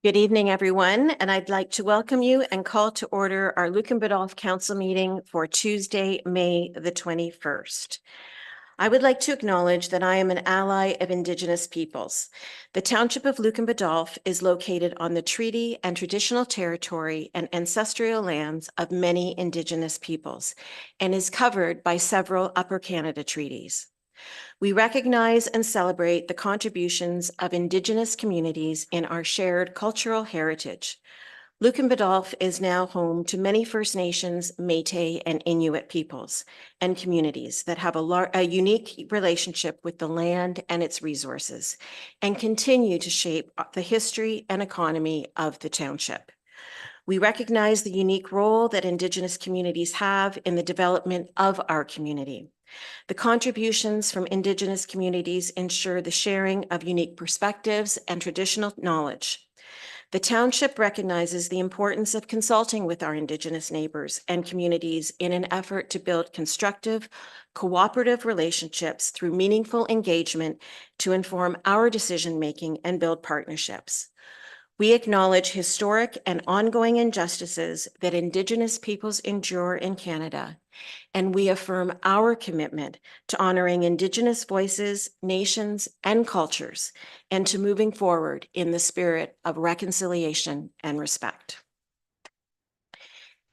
Good evening, everyone, and I'd like to welcome you and call to order our Lucan Biddulph Council meeting for Tuesday, May the 21st. I would like to acknowledge that I am an ally of Indigenous peoples. The township of Lucan Biddulph is located on the treaty and traditional territory and ancestral lands of many Indigenous peoples and is covered by several Upper Canada treaties. We recognize and celebrate the contributions of Indigenous communities in our shared cultural heritage. Lucan Biddulph is now home to many First Nations, Métis, and Inuit peoples and communities that have a unique relationship with the land and its resources and continue to shape the history and economy of the township. We recognize the unique role that Indigenous communities have in the development of our community. The contributions from Indigenous communities ensure the sharing of unique perspectives and traditional knowledge. The township recognizes the importance of consulting with our Indigenous neighbors and communities in an effort to build constructive, cooperative relationships through meaningful engagement to inform our decision-making and build partnerships. We acknowledge historic and ongoing injustices that Indigenous peoples endure in Canada, and we affirm our commitment to honoring Indigenous voices, nations, and cultures, and to moving forward in the spirit of reconciliation and respect.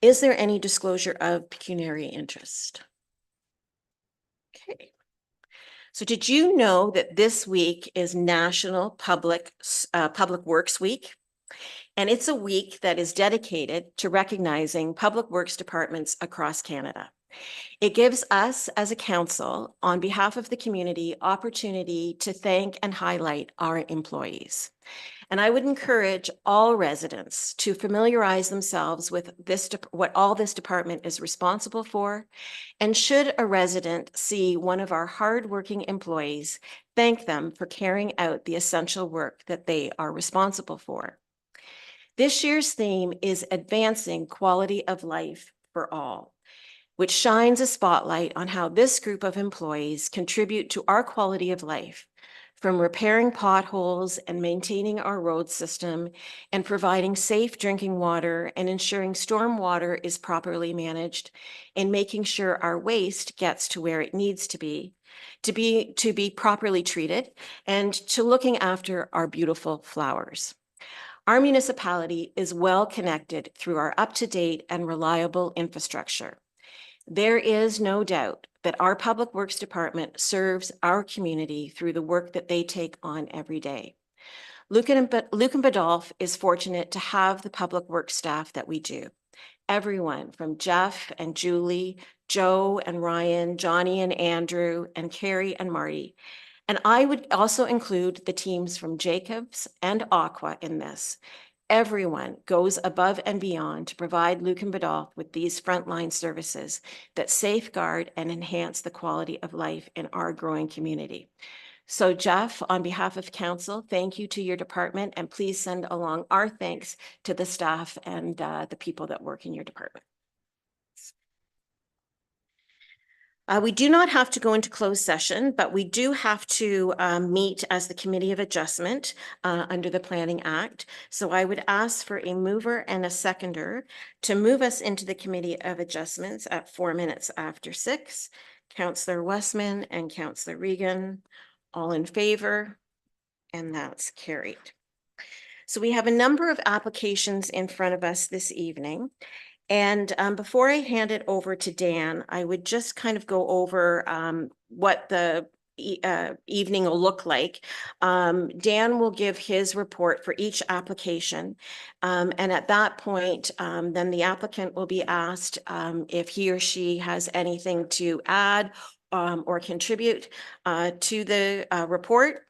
Is there any disclosure of pecuniary interest? Okay. So did you know that this week is National Public Works Week? And it's a week that is dedicated to recognizing public works departments across Canada. It gives us as a council, on behalf of the community, opportunity to thank and highlight our employees. And I would encourage all residents to familiarize themselves with what all this department is responsible for. And should a resident see one of our hardworking employees, thank them for carrying out the essential work that they are responsible for. This year's theme is Advancing Quality of Life for All, which shines a spotlight on how this group of employees contribute to our quality of life, from repairing potholes and maintaining our road system and providing safe drinking water and ensuring storm water is properly managed and making sure our waste gets to where it needs to be properly treated, and to looking after our beautiful flowers. Our municipality is well connected through our up-to-date and reliable infrastructure. There is no doubt that our Public Works Department serves our community through the work that they take on every day. Lucan Biddulph is fortunate to have the public works staff that we do. Everyone from Jeff and Julie, Joe and Ryan, Johnny and Andrew, and Carrie and Marty. And I would also include the teams from Jacobs and Aqua in this. Everyone goes above and beyond to provide Lucan Biddulph with these frontline services that safeguard and enhance the quality of life in our growing community. So Jeff, on behalf of council, thank you to your department, and please send along our thanks to the staff and the people that work in your department. We do not have to go into closed session, but we do have to meet as the Committee of Adjustment under the Planning Act. So I would ask for a mover and a seconder to move us into the Committee of Adjustments at 4 minutes after 6. Councillor Westman and Councillor Regan, all in favor, and that's carried. So we have a number of applications in front of us this evening. And before I hand it over to Dan, I would just kind of go over what the evening will look like. Dan will give his report for each application. And at that point, then the applicant will be asked if he or she has anything to add or contribute to the report.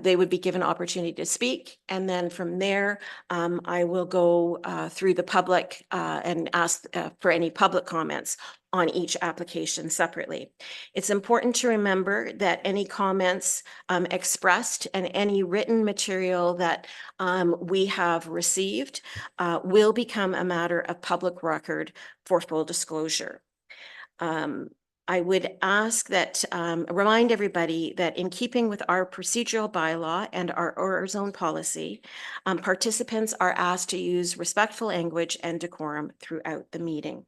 They would be given opportunity to speak. And then from there, I will go through the public and ask for any public comments on each application separately. It's important to remember that any comments expressed and any written material that we have received will become a matter of public record for full disclosure. I would ask that, remind everybody that in keeping with our procedural bylaw and our zone policy, participants are asked to use respectful language and decorum throughout the meeting.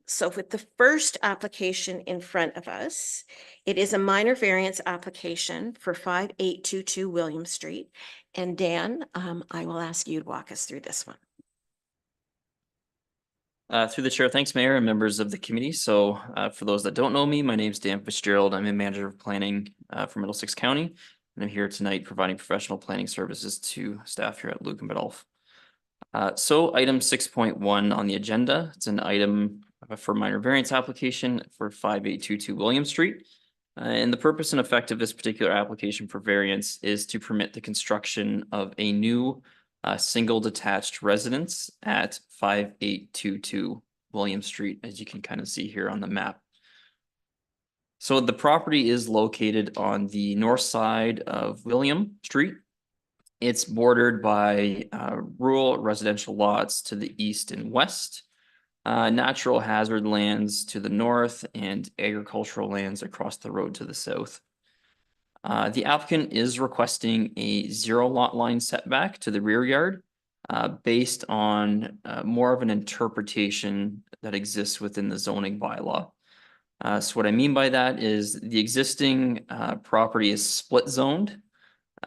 So with the first application in front of us, it is a minor variance application for 5822 William Street. And Dan, I will ask you to walk us through this one. Through the chair, thanks, Mayor and members of the committee. So for those that don't know me, my name is Dan Fitzgerald. I'm a manager of planning for Middlesex County. And I'm here tonight providing professional planning services to staff here at Lucan Biddulph. So item 6.1 on the agenda, it's an item for minor variance application for 5822 William Street. And the purpose and effect of this particular application for variance is to permit the construction of a new single detached residence at 5822 William Street, as you can kind of see here on the map. So the property is located on the north side of William Street. It's bordered by rural residential lots to the east and west, natural hazard lands to the north, and agricultural lands across the road to the south. The applicant is requesting a 0 lot line setback to the rear yard based on more of an interpretation that exists within the zoning bylaw. So what I mean by that is the existing property is split zoned,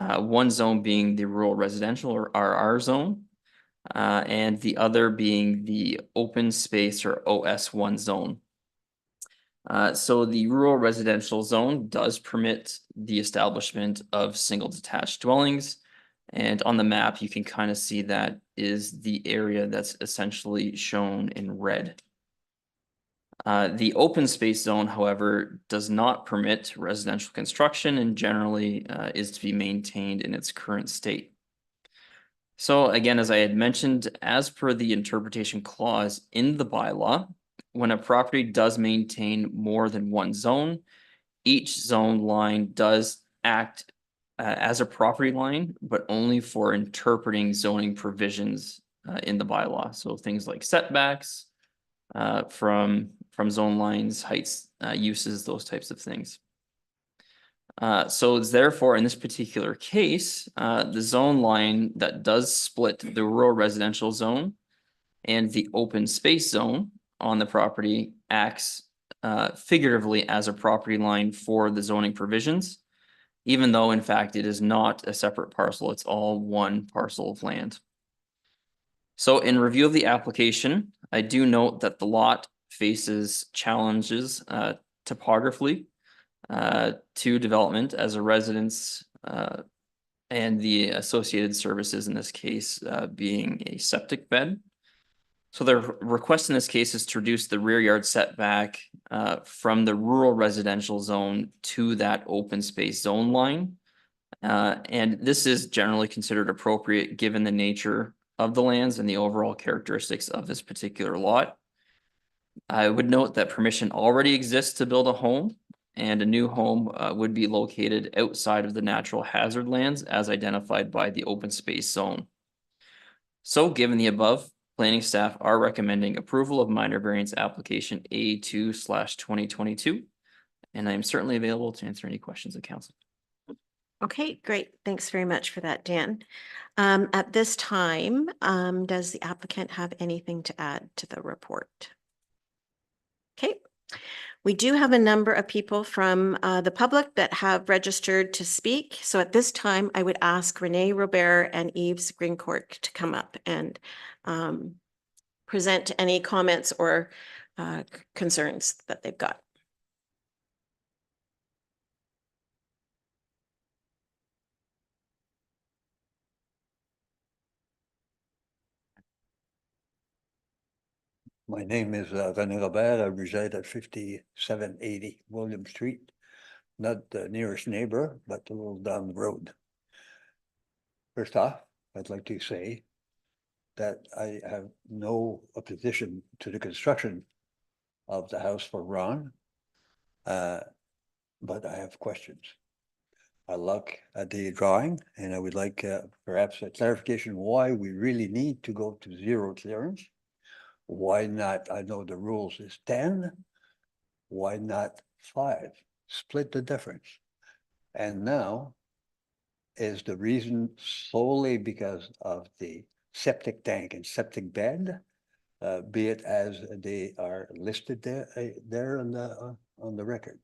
one zone being the rural residential or RR zone, and the other being the open space or OS1 zone. So the rural residential zone does permit the establishment of single detached dwellings. And on the map, you can kind of see that is the area that's essentially shown in red. The open space zone, however, does not permit residential construction and generally is to be maintained in its current state. So again, as I had mentioned, as per the interpretation clause in the bylaw, when a property does maintain more than one zone, each zone line does act as a property line, but only for interpreting zoning provisions in the bylaw. So things like setbacks from zone lines, heights, uses, those types of things. So therefore, in this particular case, the zone line that does split the rural residential zone and the open space zone on the property acts figuratively as a property line for the zoning provisions, even though in fact it is not a separate parcel, it's all one parcel of land. So in review of the application, I do note that the lot faces challenges topographically to development as a residence and the associated services in this case being a septic bed. So the request in this case is to reduce the rear yard setback from the rural residential zone to that open space zone line. And this is generally considered appropriate given the nature of the lands and the overall characteristics of this particular lot. I would note that permission already exists to build a home, and a new home would be located outside of the natural hazard lands as identified by the open space zone. So given the above, planning staff are recommending approval of minor variance application A2/2022. And I am certainly available to answer any questions of council. Okay, great. Thanks very much for that, Dan. At this time, does the applicant have anything to add to the report? Okay. We do have a number of people from the public that have registered to speak. So at this time, I would ask Renee Robert and Yves Greencourt to come up and present any comments or concerns that they've got. My name is René Robert. I reside at 5780 William Street, not the nearest neighbor, but a little down the road. First off, I'd like to say that I have no opposition to the construction of the house for Ron, but I have questions. I look at the drawing and I would like perhaps a clarification why we really need to go to 0 clearance. Why not? I know the rules is 10, Why not 5? Split the difference. And now, is the reason solely because of the septic tank and septic bed? Be it as they are listed there on the record?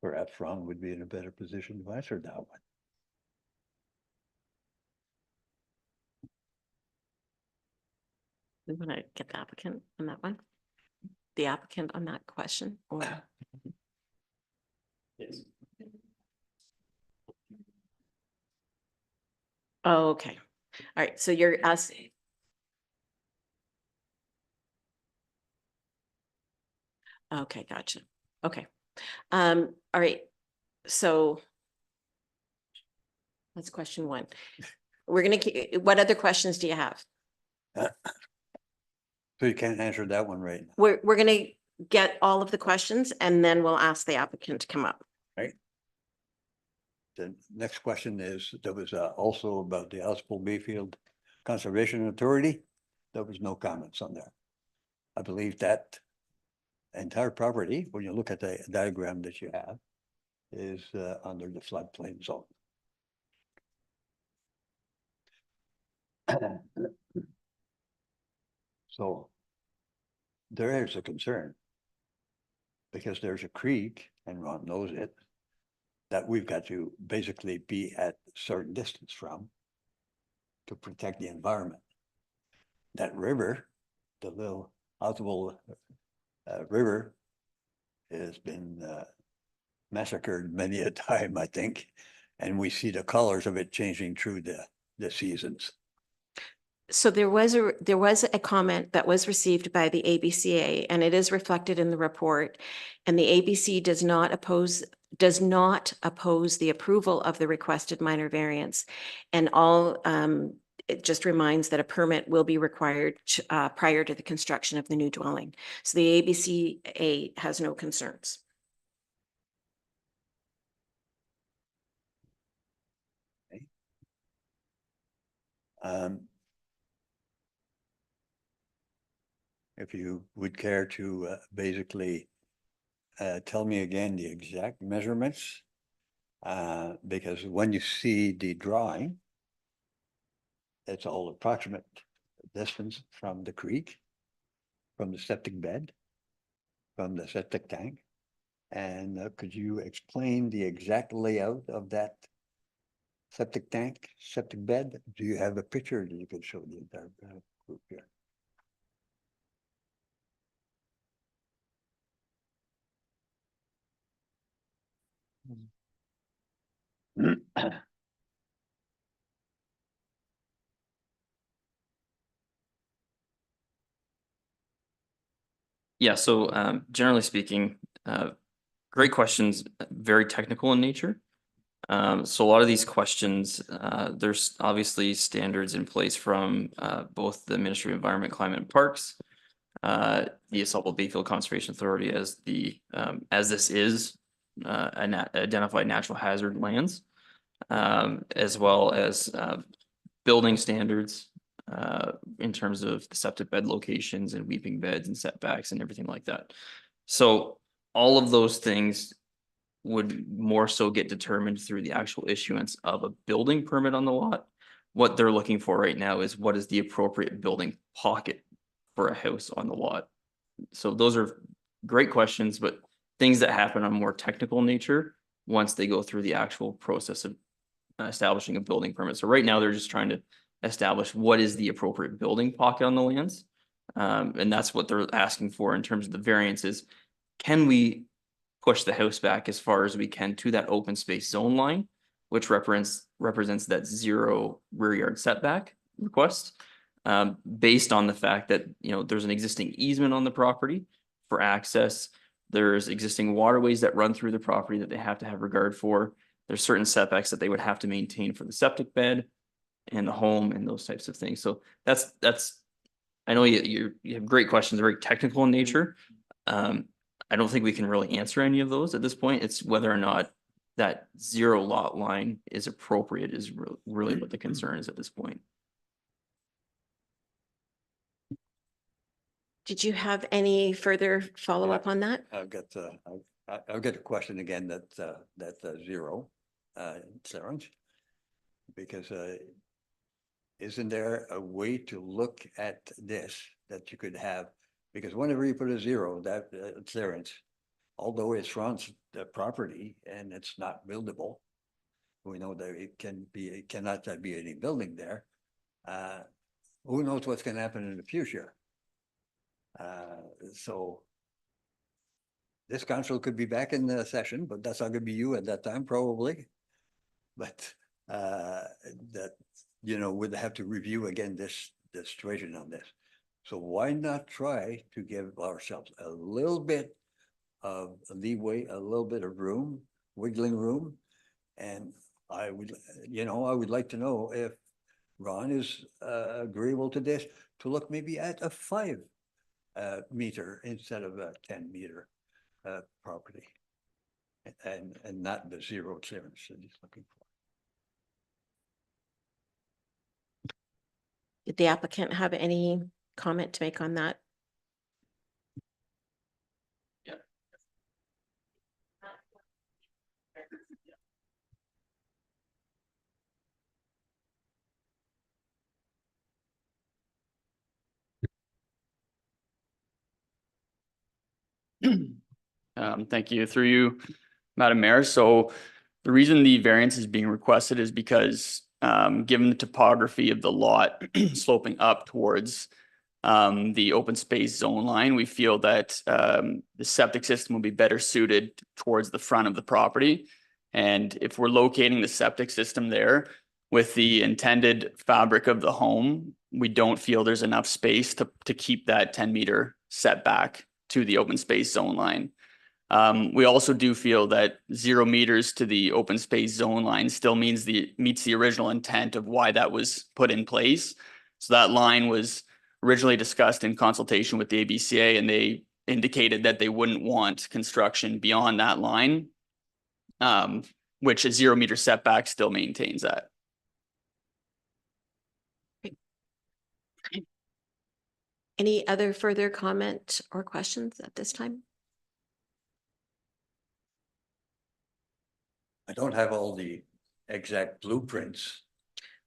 Perhaps Ron would be in a better position to answer that one. We want to get the applicant on that one? The applicant on that question, or? Yes. Oh, okay. All right, so you're asking. Okay, gotcha. Okay. All right, so that's question 1. We're gonna keep, what other questions do you have? So you can't answer that one right now, We're gonna get all of the questions and then we'll ask the applicant to come up. right? The next question is, there was also about the Elspel Bayfield Conservation Authority. There was no comments on that. I believe that entire property, when you look at the diagram that you have, is under the floodplain zone. So there is a concern, because there's a creek, and Ron knows it, that we've got to basically be at a certain distance from to protect the environment. That river, the little Oswald River, has been massacred many a time, I think, and we see the colors of it changing through the seasons. So there was a comment that was received by the ABCA, and it is reflected in the report. And the ABC does not oppose the approval of the requested minor variance. And it just reminds that a permit will be required prior to the construction of the new dwelling. So the ABCA has no concerns. If you would care to basically tell me again the exact measurements, because when you see the drawing, it's all approximate distance from the creek, from the septic bed, from the septic tank. And could you explain the exact layout of that septic tank, septic bed? Do you have a picture that you could show the entire group here? Yeah, so generally speaking, great questions, very technical in nature. So a lot of these questions, there's obviously standards in place from both the Ministry of Environment, Climate and Parks, the Elspel Bayfield Conservation Authority as this is an identified natural hazard lands, as well as building standards in terms of the septic bed locations and weeping beds and setbacks and everything like that. So all of those things would more so get determined through the actual issuance of a building permit on the lot. What they're looking for right now is what is the appropriate building pocket for a house on the lot. So those are great questions, but things that happen on more technical nature once they go through the actual process of establishing a building permit. So right now they're just trying to establish what is the appropriate building pocket on the lands. And that's what they're asking for in terms of the variances. Can we push the house back as far as we can to that open space zone line, which represents that 0 rear yard setback request, based on the fact that, there's an existing easement on the property for access. There's existing waterways that run through the property that they have to have regard for. There's certain setbacks that they would have to maintain for the septic bed and the home and those types of things. So that's, I know you have great questions, very technical in nature. I don't think we can really answer any of those at this point. It's whether or not that 0 lot line is appropriate is really what the concern is at this point. Did you have any further follow-up on that? I've got, I've got a question again that zero, clearance. Because, isn't there a way to look at this that you could have? Because whenever you put a zero, that clearance, although it fronts the property and it's not buildable, we know that it cannot be any building there. Who knows what's gonna happen in the future? So this council could be back in the session, but that's not gonna be you at that time, probably. But that, we'd have to review again this situation on this. So why not try to give ourselves a little bit of leeway, a little bit of room, wiggling room? And I would like to know if Ron is agreeable to this, to look maybe at a 5 meter instead of a 10-meter property. And not the zero clearance that he's looking for. Did the applicant have any comment to make on that? Thank you. Through you, Madam Mayor. So the reason the variance is being requested is because given the topography of the lot sloping up towards the open space zone line, we feel that the septic system will be better suited towards the front of the property. And if we're locating the septic system there with the intended fabric of the home, we don't feel there's enough space to keep that 10-meter setback to the open space zone line. We also do feel that 0 meters to the open space zone line still meets the original intent of why that was put in place. So that line was originally discussed in consultation with the ABCA, and they indicated that they wouldn't want construction beyond that line, which a 0 meter setback still maintains that. Any other further comment or questions at this time? I don't have all the exact blueprints.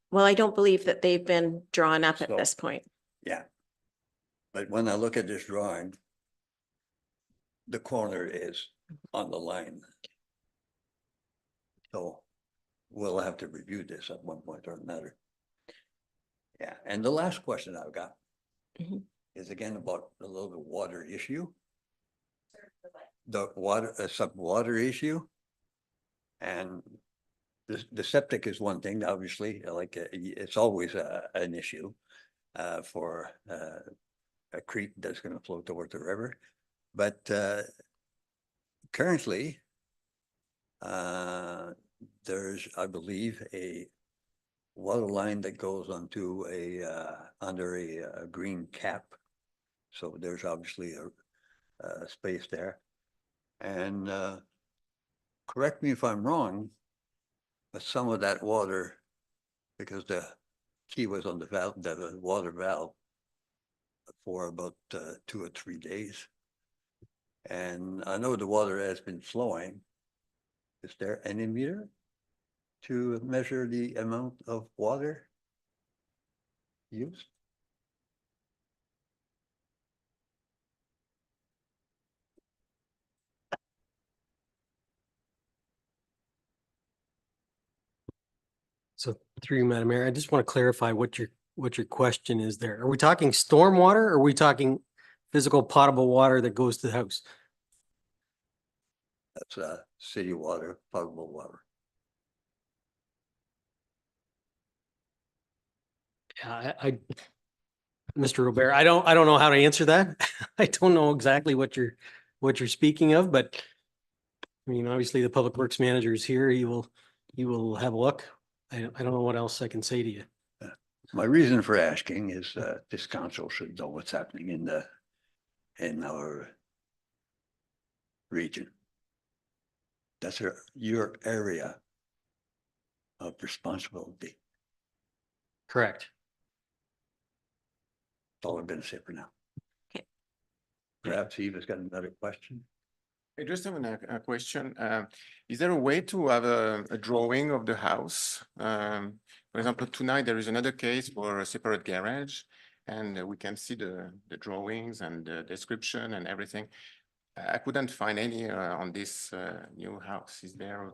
Well, I don't believe that they've been drawn up at So- this point. Yeah. But when I look at this drawing, the corner is on the line. So we'll have to review this at one point or another. Yeah, and the last question I've got Mhm. is again about a little bit water issue. The water, some water issue. And the septic is one thing, obviously, like it's always an issue for a creek that's gonna flow toward the river. But currently, there's, I believe, a water line that goes onto under a green cap. So there's obviously a space there. And correct me if I'm wrong, but some of that water, because the key was on the valve, the water valve, for about 2 or 3 days. And I know the water has been flowing. Is there any meter to measure the amount of water used? So through you, Madam Mayor, I just want to clarify what your question is there. Are we talking stormwater or are we talking physical potable water that goes to the house? That's city water, potable water. Yeah, Mr. Robert, I don't know how to answer that. I don't know exactly what you're speaking of, but I mean, obviously the public works manager is here. He will have a look. I don't know what else I can say to you. My reason for asking is this council should know what's happening in our region. That's your area of responsibility. Correct. That's all I'm gonna say for now. Perhaps Eva's got another question. I just have a question. Is there a way to have a drawing of the house? For example, tonight there is another case for a separate garage, and we can see the drawings and the description and everything. I couldn't find any on this new house. Is there a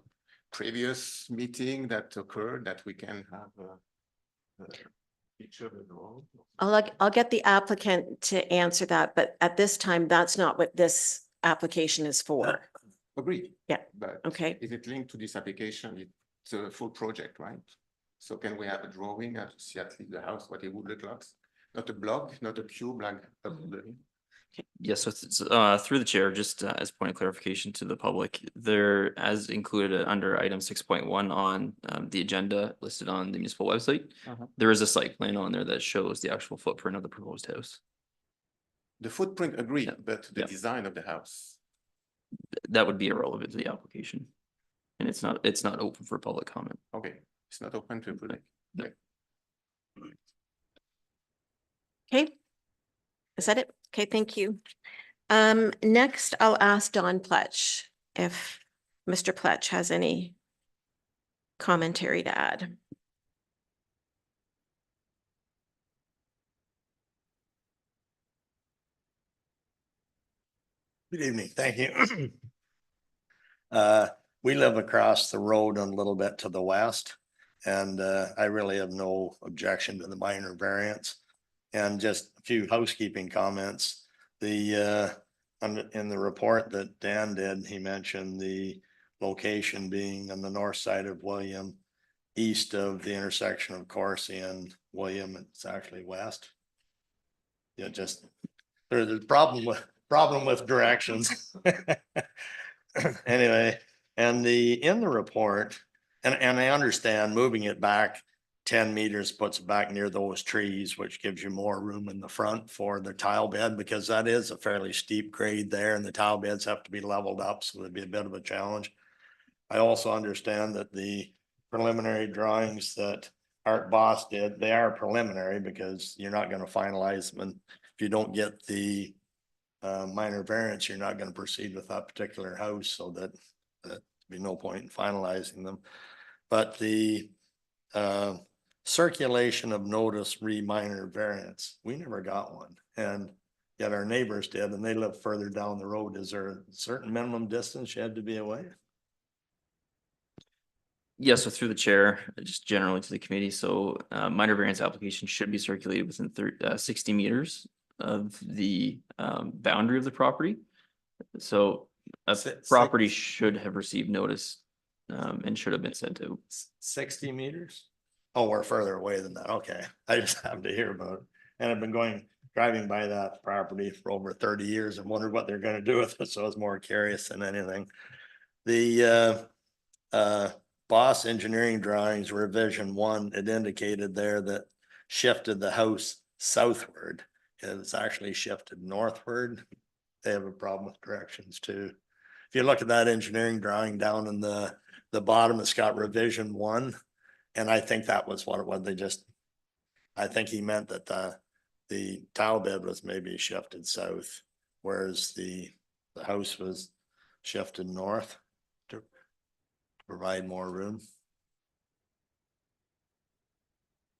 previous meeting that occurred that we can have a picture of the drawing? I'll get the applicant to answer that, but at this time, that's not what this application is for. Agreed. Yeah. But Okay. is it linked to this application? It's a full project, right? So can we have a drawing to see at least the house, what it would look like? Not a block, not a cube like a building. Yes, so it's through the chair, just as a point of clarification to the public, there as included under item 6.1 on the agenda listed on the municipal website. There is a site plan on there that shows the actual footprint of the proposed house. The footprint agreed, Yeah. but the Yeah. design of the house. That would be irrelevant to the application. And it's not open for public comment. Okay, it's not open to public. Okay. Is that it? Okay, thank you. Next, I'll ask Don Pletch if Mr. Pletch has any commentary to add. Good evening, thank you. We live across the road and a little bit to the west. And I really have no objection to the minor variance. And just a few housekeeping comments. In the report that Dan did, he mentioned the location being on the north side of William, east of the intersection of Corsi and William. It's actually west. Yeah, just there's a problem with directions. Anyway, and in the report, and I understand moving it back 10 meters puts it back near those trees, which gives you more room in the front for the tile bed, because that is a fairly steep grade there and the tile beds have to be leveled up. So it'd be a bit of a challenge. I also understand that the preliminary drawings that Art Boss did, they are preliminary because you're not going to finalize them. And if you don't get the minor variance, you're not going to proceed with that particular house, so that be no point in finalizing them. But the circulation of notice minor variance, we never got one, and yet our neighbors did, and they live further down the road. Is there a certain minimum distance you had to be away? Yeah, so through the chair, just generally to the committee, so minor variance application should be circulated within 60 meters of the boundary of the property. So a property should have received notice and should have been sent to. 60 meters? Oh, we're further away than that. Okay, I just happened to hear about it. And I've been driving by that property for over 30 years and wondered what they're going to do with it. So I was more curious than anything. The Boss engineering drawings revision 1, it indicated there that shifted the house southward. It's actually shifted northward. They have a problem with directions too. If you look at that engineering drawing down in the bottom, it's got revision 1. And I think that was what it was. I think he meant that the tile bed was maybe shifted south, whereas the house was shifted north to provide more room.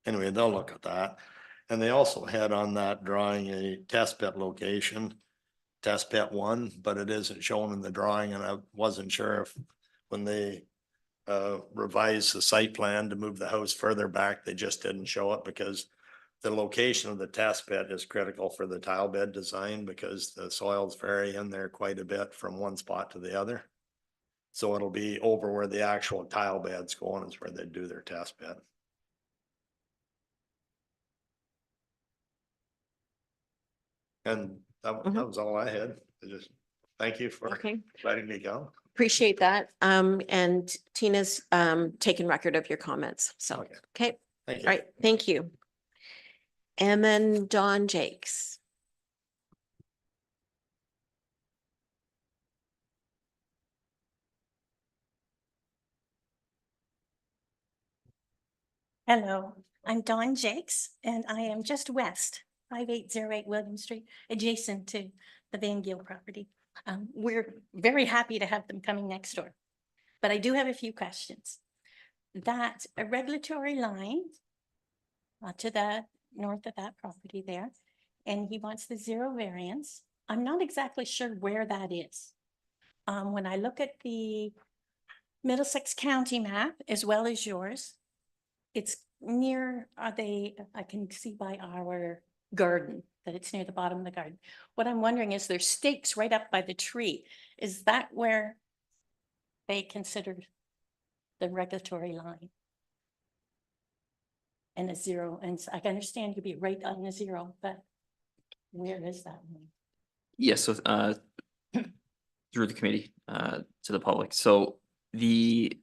Anyway, they'll look at that. And they also had on that drawing a test pit location, test pit 1, but it isn't shown in the drawing. And I wasn't sure if when they revised the site plan to move the house further back, they just didn't show it, because the location of the test pit is critical for the tile bed design, because the soils vary in there quite a bit from one spot to the other. So it'll be over where the actual tile bed's going is where they do their test bed. And that was all I had. I just thank you for Okay, letting me go. appreciate that. And Tina's taken record of your comments. So, Okay. okay, Thank all you. right, thank you. And then Don Jakes. Hello, I'm Dawn Jakes, and I am just west, 5808 William Street, adjacent to the Van Giel property. We're very happy to have them coming next door. But I do have a few questions. That a regulatory line to the north of that property there, and he wants the 0 variance. I'm not exactly sure where that is. When I look at the Middlesex County map as well as yours, it's near, I can see by our garden that it's near the bottom of the garden. What I'm wondering is there's stakes right up by the tree. Is that where they considered the regulatory line? And a 0, and I can understand you'd be right on the 0, but where is that one? Yes, so through the committee to the public. So the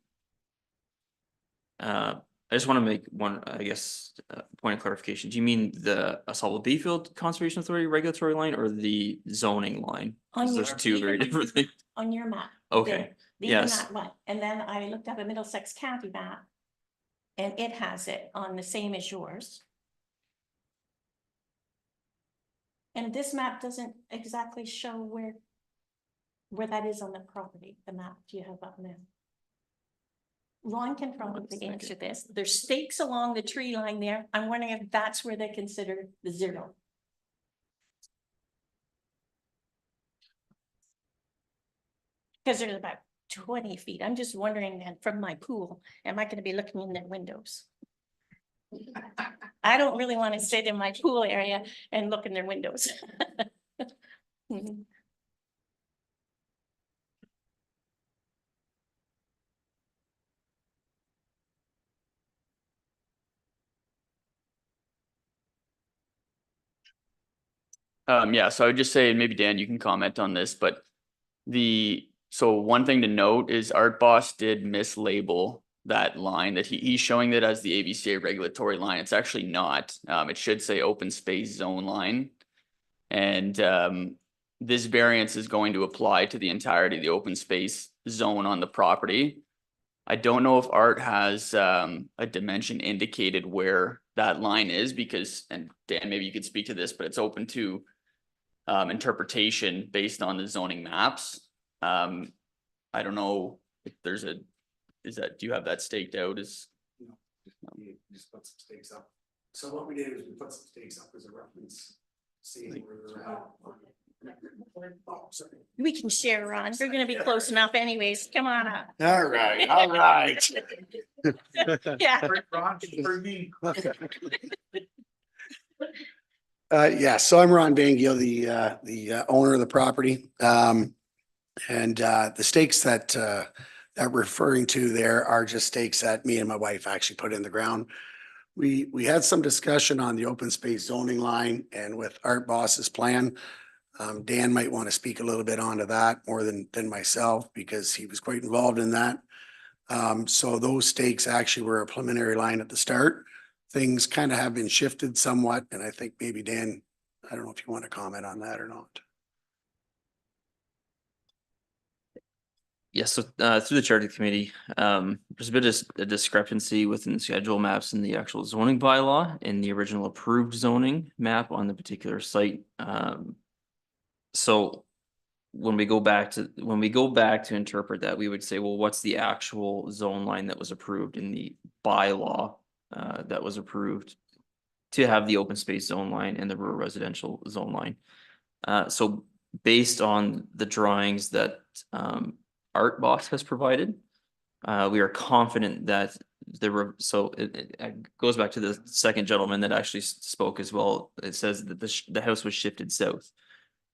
I just want to make one, I guess, point of clarification. Do you mean the Assault Bayfield Conservation Authority regulatory line or the zoning line? 'Cause there's two very different things. On your map. Okay, there, even yes. that one. And then I looked up a Middlesex County map. And it has it on the same as yours. And this map doesn't exactly show where that is on the property, the map you have up there. Ron can probably answer this. There's stakes along the tree line there. I'm wondering if that's where they consider the 0. Because there's about 20 feet. I'm just wondering then from my pool, am I going to be looking in their windows? I don't really want to sit in my pool area and look in their windows. Mhm. Yeah, so I would just say, maybe Dan, you can comment on this, but so one thing to note is Art Boss did mislabel that line that he's showing that as the ABCA regulatory line. It's actually not. It should say open space zone line. And this variance is going to apply to the entirety of the open space zone on the property. I don't know if Art has a dimension indicated where that line is because, and Dan, maybe you could speak to this, but it's open to interpretation based on the zoning maps. I don't know if there's do you have that staked out as? We just put some stakes up. So what we did was we put some stakes up as a reference. See where they're at. Oh, sorry. We can share, Ron. We're going to be close enough anyways. Come on up. All right, all right. Yeah. Ron, for me. Yeah, so I'm Ron Van Giel, the owner of the property. And the stakes that we're referring to there are just stakes that me and my wife actually put in the ground. We had some discussion on the open space zoning line and with Art Boss's plan. Dan might want to speak a little bit onto that more than myself because he was quite involved in that. So those stakes actually were a preliminary line at the start. Things kind of have been shifted somewhat, and I think maybe Dan, I don't know if you want to comment on that or not. Yes, so through the charter committee, there's a bit of a discrepancy within the schedule maps and the actual zoning bylaw and the original approved zoning map on the particular site. So when we go back to interpret that, we would say, well, what's the actual zone line that was approved in the bylaw that was approved to have the open space zone line and the rural residential zone line? So based on the drawings that Art Boss has provided, we are confident that it goes back to the second gentleman that actually spoke as well. It says that the house was shifted south.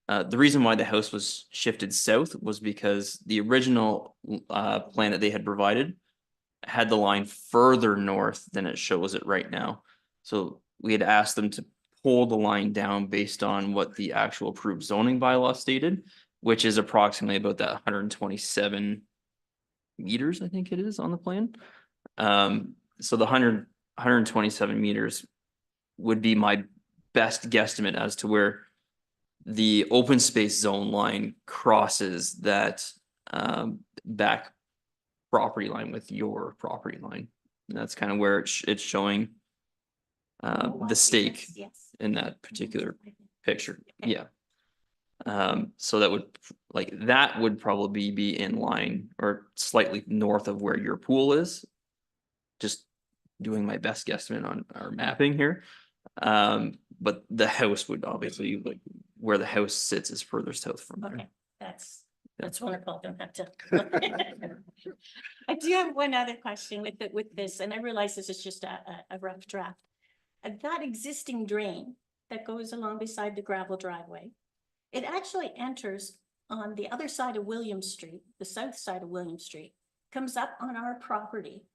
The reason why the house was shifted south was because the original plan that they had provided had the line further north than it shows it right now. So we had asked them to pull the line down based on what the actual approved zoning bylaw stated, which is approximately about that 127 meters, I think it is on the plan. So the 127 meters would be my best guesstimate as to where the open space zone line crosses that back property line with your property line. And that's kind of where it's showing the stake Yes. in that particular picture. Yeah. So that would probably be in line or slightly north of where your pool is. Just doing my best guesstimate on our mapping here. But the house would obviously, like, where the house sits is further south from there. Okay, that's wonderful. Don't have to. I do have one other question with this, and I realize this is just a rough draft. That existing drain that goes along beside the gravel driveway, it actually enters on the other side of William Street, the south side of William Street, comes up on our property,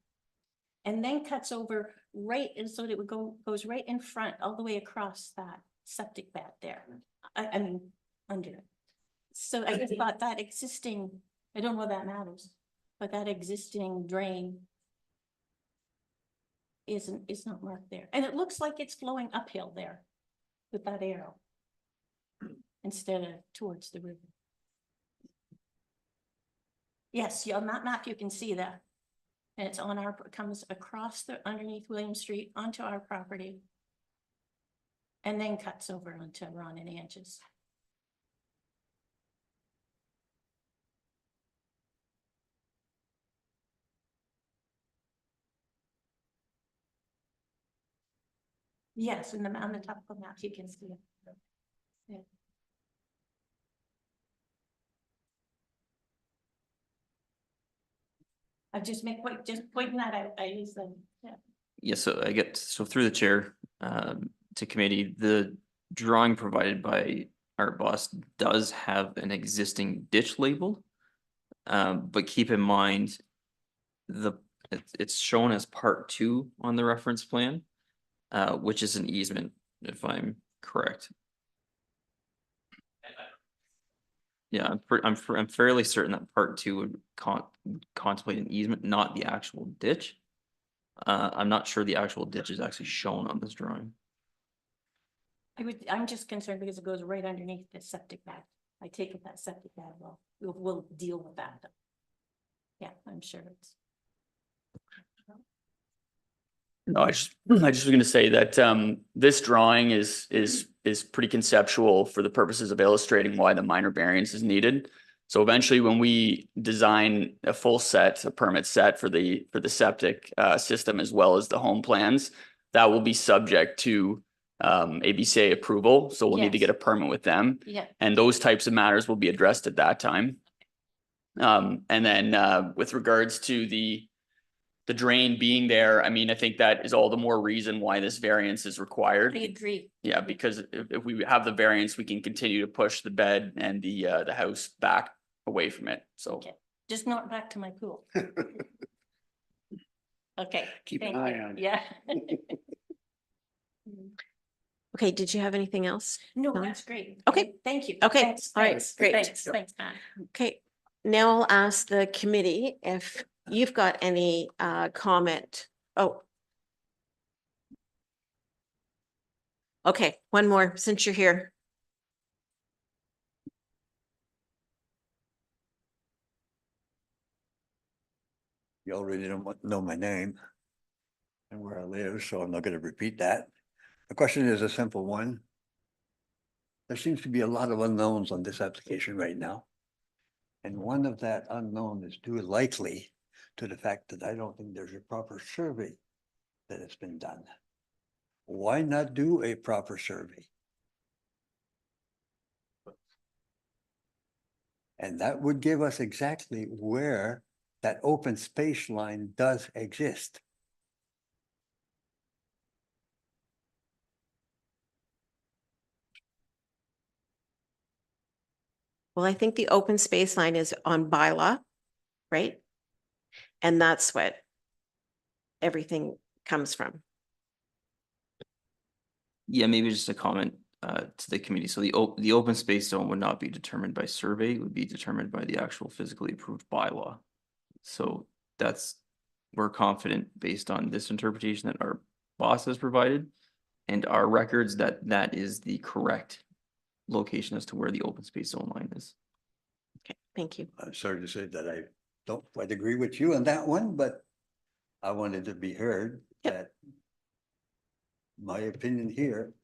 and then cuts over right, and so that it would goes right in front, all the way across that septic bed there. I mean, under it. So I just thought that existing, I don't know if that matters, but that existing drain is not marked there. And it looks like it's flowing uphill there with that arrow instead of towards the river. Yes, on that map, you can see that. And it's on our, comes across the, underneath William Street onto our property. And then cuts over onto Ron and Ange's. Yes, in on the top of the map, you can see it. Yeah. I just pointing that out, I use them, yeah. Yes, so through the chair, to committee, the drawing provided by our boss does have an existing ditch labeled. But keep in mind, it's shown as part 2 on the reference plan, which is an easement, if I'm correct. Yeah, I'm fairly certain that part 2 would contemplate an easement, not the actual ditch. I'm not sure the actual ditch is actually shown on this drawing. I'm just concerned because it goes right underneath the septic bed. I take it that septic bed, we'll deal with that. Yeah, I'm sure it's. No, I just was gonna say that this drawing is pretty conceptual for the purposes of illustrating why the minor variance is needed. So eventually, when we design a full set, a permit set for the septic system as well as the home plans, that will be subject to ABCA approval. So we'll need to Yes. get a permit with them. Yeah. And those types of matters will be addressed at that time. And then with regards to the drain being there, I mean, I think that is all the more reason why this variance is required. I agree. Yeah, because if we have the variance, we can continue to push the bed and the house back away from it. So Okay, just not back to my pool. Okay. Keep an thank eye you. on it. Yeah. Okay, did you have anything else? No, No? that's great. Okay. Thank you. Okay, Thanks, all right, thanks, great. Thanks, Matt. Okay, now I'll ask the committee if you've got any comment. Oh. Okay, one more since you're here. You already know my name and where I live, so I'm not gonna repeat that. The question is a simple one. There seems to be a lot of unknowns on this application right now. And one of that unknown is due likely to the fact that I don't think there's a proper survey that has been done. Why not do a proper survey? And that would give us exactly where that open space line does exist. Well, I think the open space line is on bylaw, right? And that's what everything comes from. Yeah, maybe just a comment to the committee. So the open space zone would not be determined by survey, it would be determined by the actual physically approved bylaw. So we're confident based on this interpretation that our boss has provided and our records that that is the correct location as to where the open space zone line is. Okay, thank you. I'm sorry to say that I don't quite agree with you on that one, but I wanted to be heard Yep. that my opinion here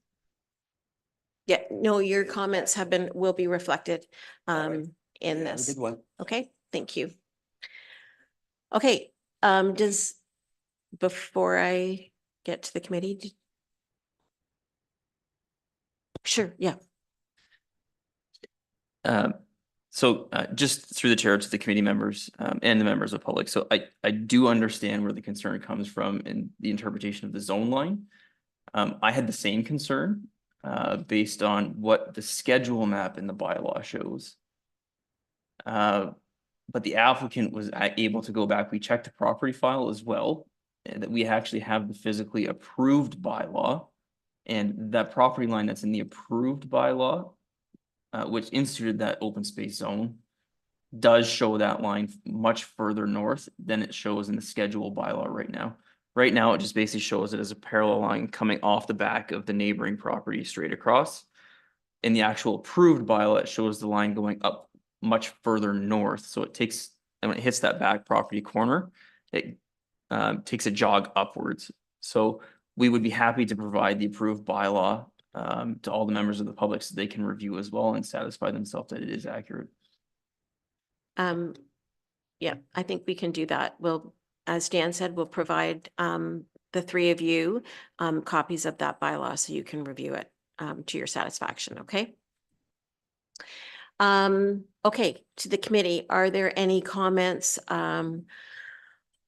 Yeah, no, your comments have been, will be reflected in Have a this. Good one. Okay, thank you. Okay, before I get to the committee. Sure, yeah. Just through the chair to the committee members and the members of public. So I do understand where the concern comes from in the interpretation of the zone line. I had the same concern based on what the schedule map in the bylaw shows. But the applicant was able to go back. We checked the property file as well, and that we actually have the physically approved bylaw. And that property line that's in the approved bylaw, which instituted that open space zone, does show that line much further north than it shows in the schedule bylaw right now. Right now, it just basically shows it as a parallel line coming off the back of the neighboring property straight across. In the actual approved bylaw, it shows the line going up much further north. So it takes, and when it hits that back property corner, it takes a jog upwards. So we would be happy to provide the approved bylaw to all the members of the public so they can review as well and satisfy themselves that it is accurate. Yeah, I think we can do that. We'll, as Dan said, we'll provide the three of you copies of that bylaw so you can review it to your satisfaction, okay? Okay, to the committee, are there any comments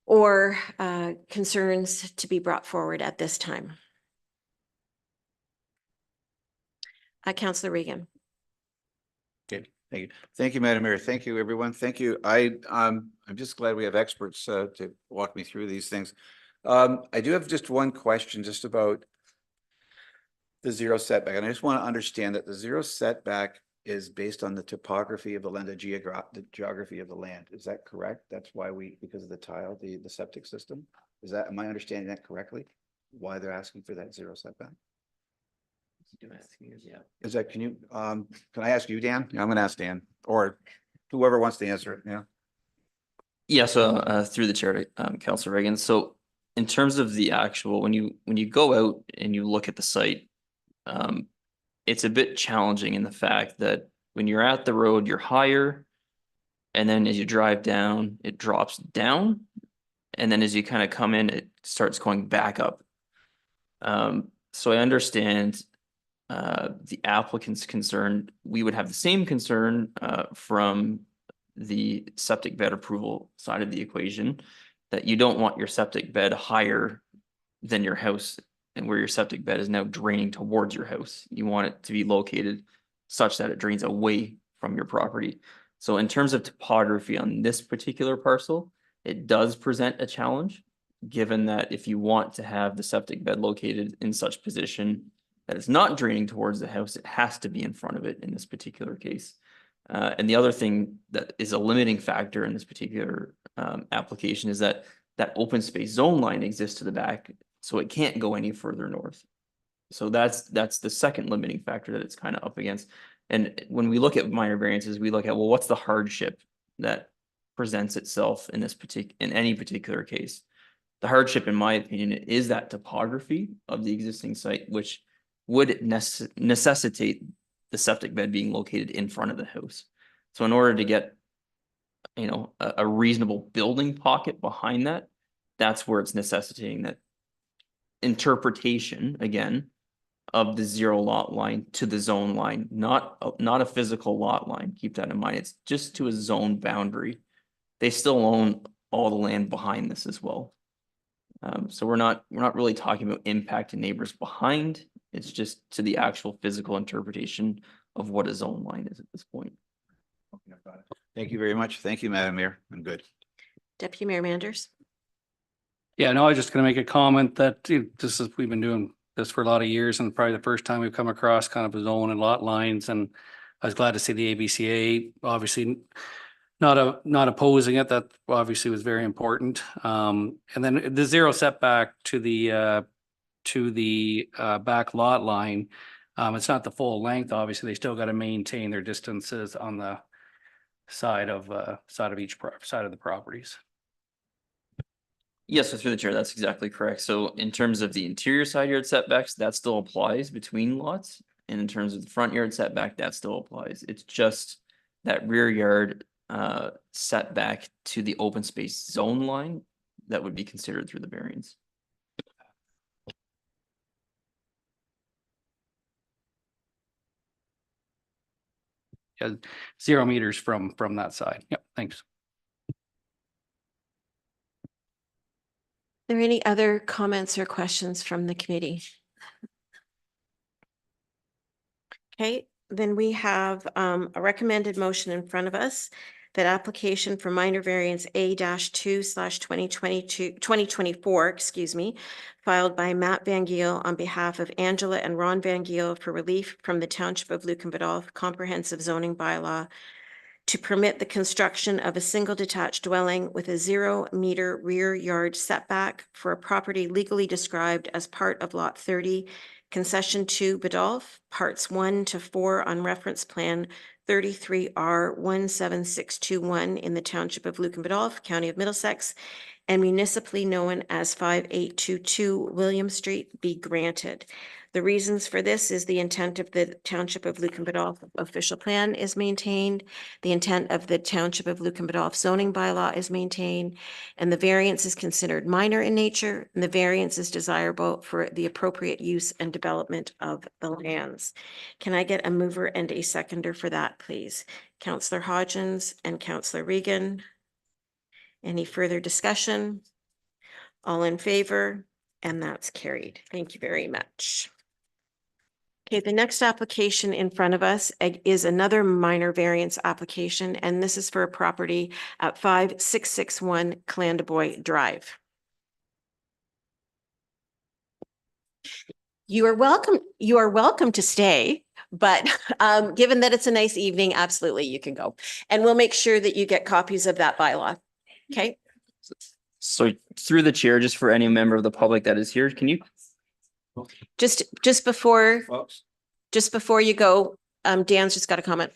or concerns to be brought forward at this time? Councillor Regan. Okay, thank you. Thank you, Madam Mayor. Thank you, everyone. Thank you. I'm just glad we have experts to walk me through these things. I do have just one question just about the zero setback. And I just want to understand that the zero setback is based on the topography of the land, the geography of the land. Is that correct? That's why because of the tile, the septic system? Am I understanding that correctly? Why they're asking for that zero setback? Yeah. Is that, can I ask you, Dan? Yeah, I'm gonna ask Dan, or whoever wants to answer it, yeah. Yeah, so through the chair to Councillor Reagan. So in terms of the actual, when you go out and you look at the site, it's a bit challenging in the fact that when you're at the road, you're higher, and then as you drive down, it drops down, and then as you kind of come in, it starts going back up. So I understand the applicant's concern. We would have the same concern from the septic bed approval side of the equation, that you don't want your septic bed higher than your house and where your septic bed is now draining towards your house. You want it to be located such that it drains away from your property. So in terms of topography on this particular parcel, it does present a challenge, given that if you want to have the septic bed located in such position that it's not draining towards the house, it has to be in front of it in this particular case. And the other thing that is a limiting factor in this particular application is that open space zone line exists to the back, so it can't go any further north. So that's the second limiting factor that it's kind of up against. And when we look at minor variances, we look at, well, what's the hardship that presents itself in any particular case? The hardship, in my opinion, is that topography of the existing site, which would necessitate the septic bed being located in front of the house. So in order to get, a reasonable building pocket behind that, that's where it's necessitating that interpretation, again, of the zero lot line to the zone line, not a physical lot line. Keep that in mind. It's just to a zone boundary. They still own all the land behind this as well. So we're not really talking about impact to neighbors behind. It's just to the actual physical interpretation of what a zone line is at this point. Okay, I've got it. Thank you very much. Thank you, Madam Mayor. I'm good. Deputy Mayor Manders. Yeah, no, I was just gonna make a comment that we've been doing this for a lot of years, and probably the first time we've come across kind of a zone and lot lines, and I was glad to see the ABCA obviously not opposing it. That obviously was very important. And then the zero setback to the back lot line. It's not the full length. Obviously, they still got to maintain their distances on the side of each side of the properties. Yes, so through the chair, that's exactly correct. So in terms of the interior side yard setbacks, that still applies between lots. And in terms of the front yard setback, that still applies. It's just that rear yard setback to the open space zone line that would be considered through the variance. Yeah, 0 meters from that side. Yep, thanks. Are there any other comments or questions from the committee? Okay, then we have a recommended motion in front of us that application for minor variance A-2/2024, excuse me, filed by Matt Van Giel on behalf of Angela and Ron Van Giel for relief from the Township of Lucan Biddulph Comprehensive Zoning Bylaw to permit the construction of a single detached dwelling with a 0-meter rear yard setback for a property legally described as part of Lot 30, Concession 2 Biddulph, Parts 1 to 4 on Reference Plan 33R 17621 in the Township of Lucan Biddulph, County of Middlesex, and municipally known as 5822 William Street be granted. The reasons for this is the intent of the Township of Lucan Biddulph official plan is maintained, the intent of the Township of Lucan Biddulph zoning bylaw is maintained, and the variance is considered minor in nature, and the variance is desirable for the appropriate use and development of the lands. Can I get a mover and a seconder for that, please? Councillor Hodgins and Councillor Regan. Any further discussion? All in favor? And that's carried. Thank you very much. Okay, the next application in front of us is another minor variance application, and this is for a property at 5661 Clandeboye Drive. You are welcome to stay, but given that it's a nice evening, absolutely you can go. And we'll make sure that you get copies of that bylaw. Okay? So through the chair, just for any member of the public that is here, can you? Just before you go, Dan's just got a comment.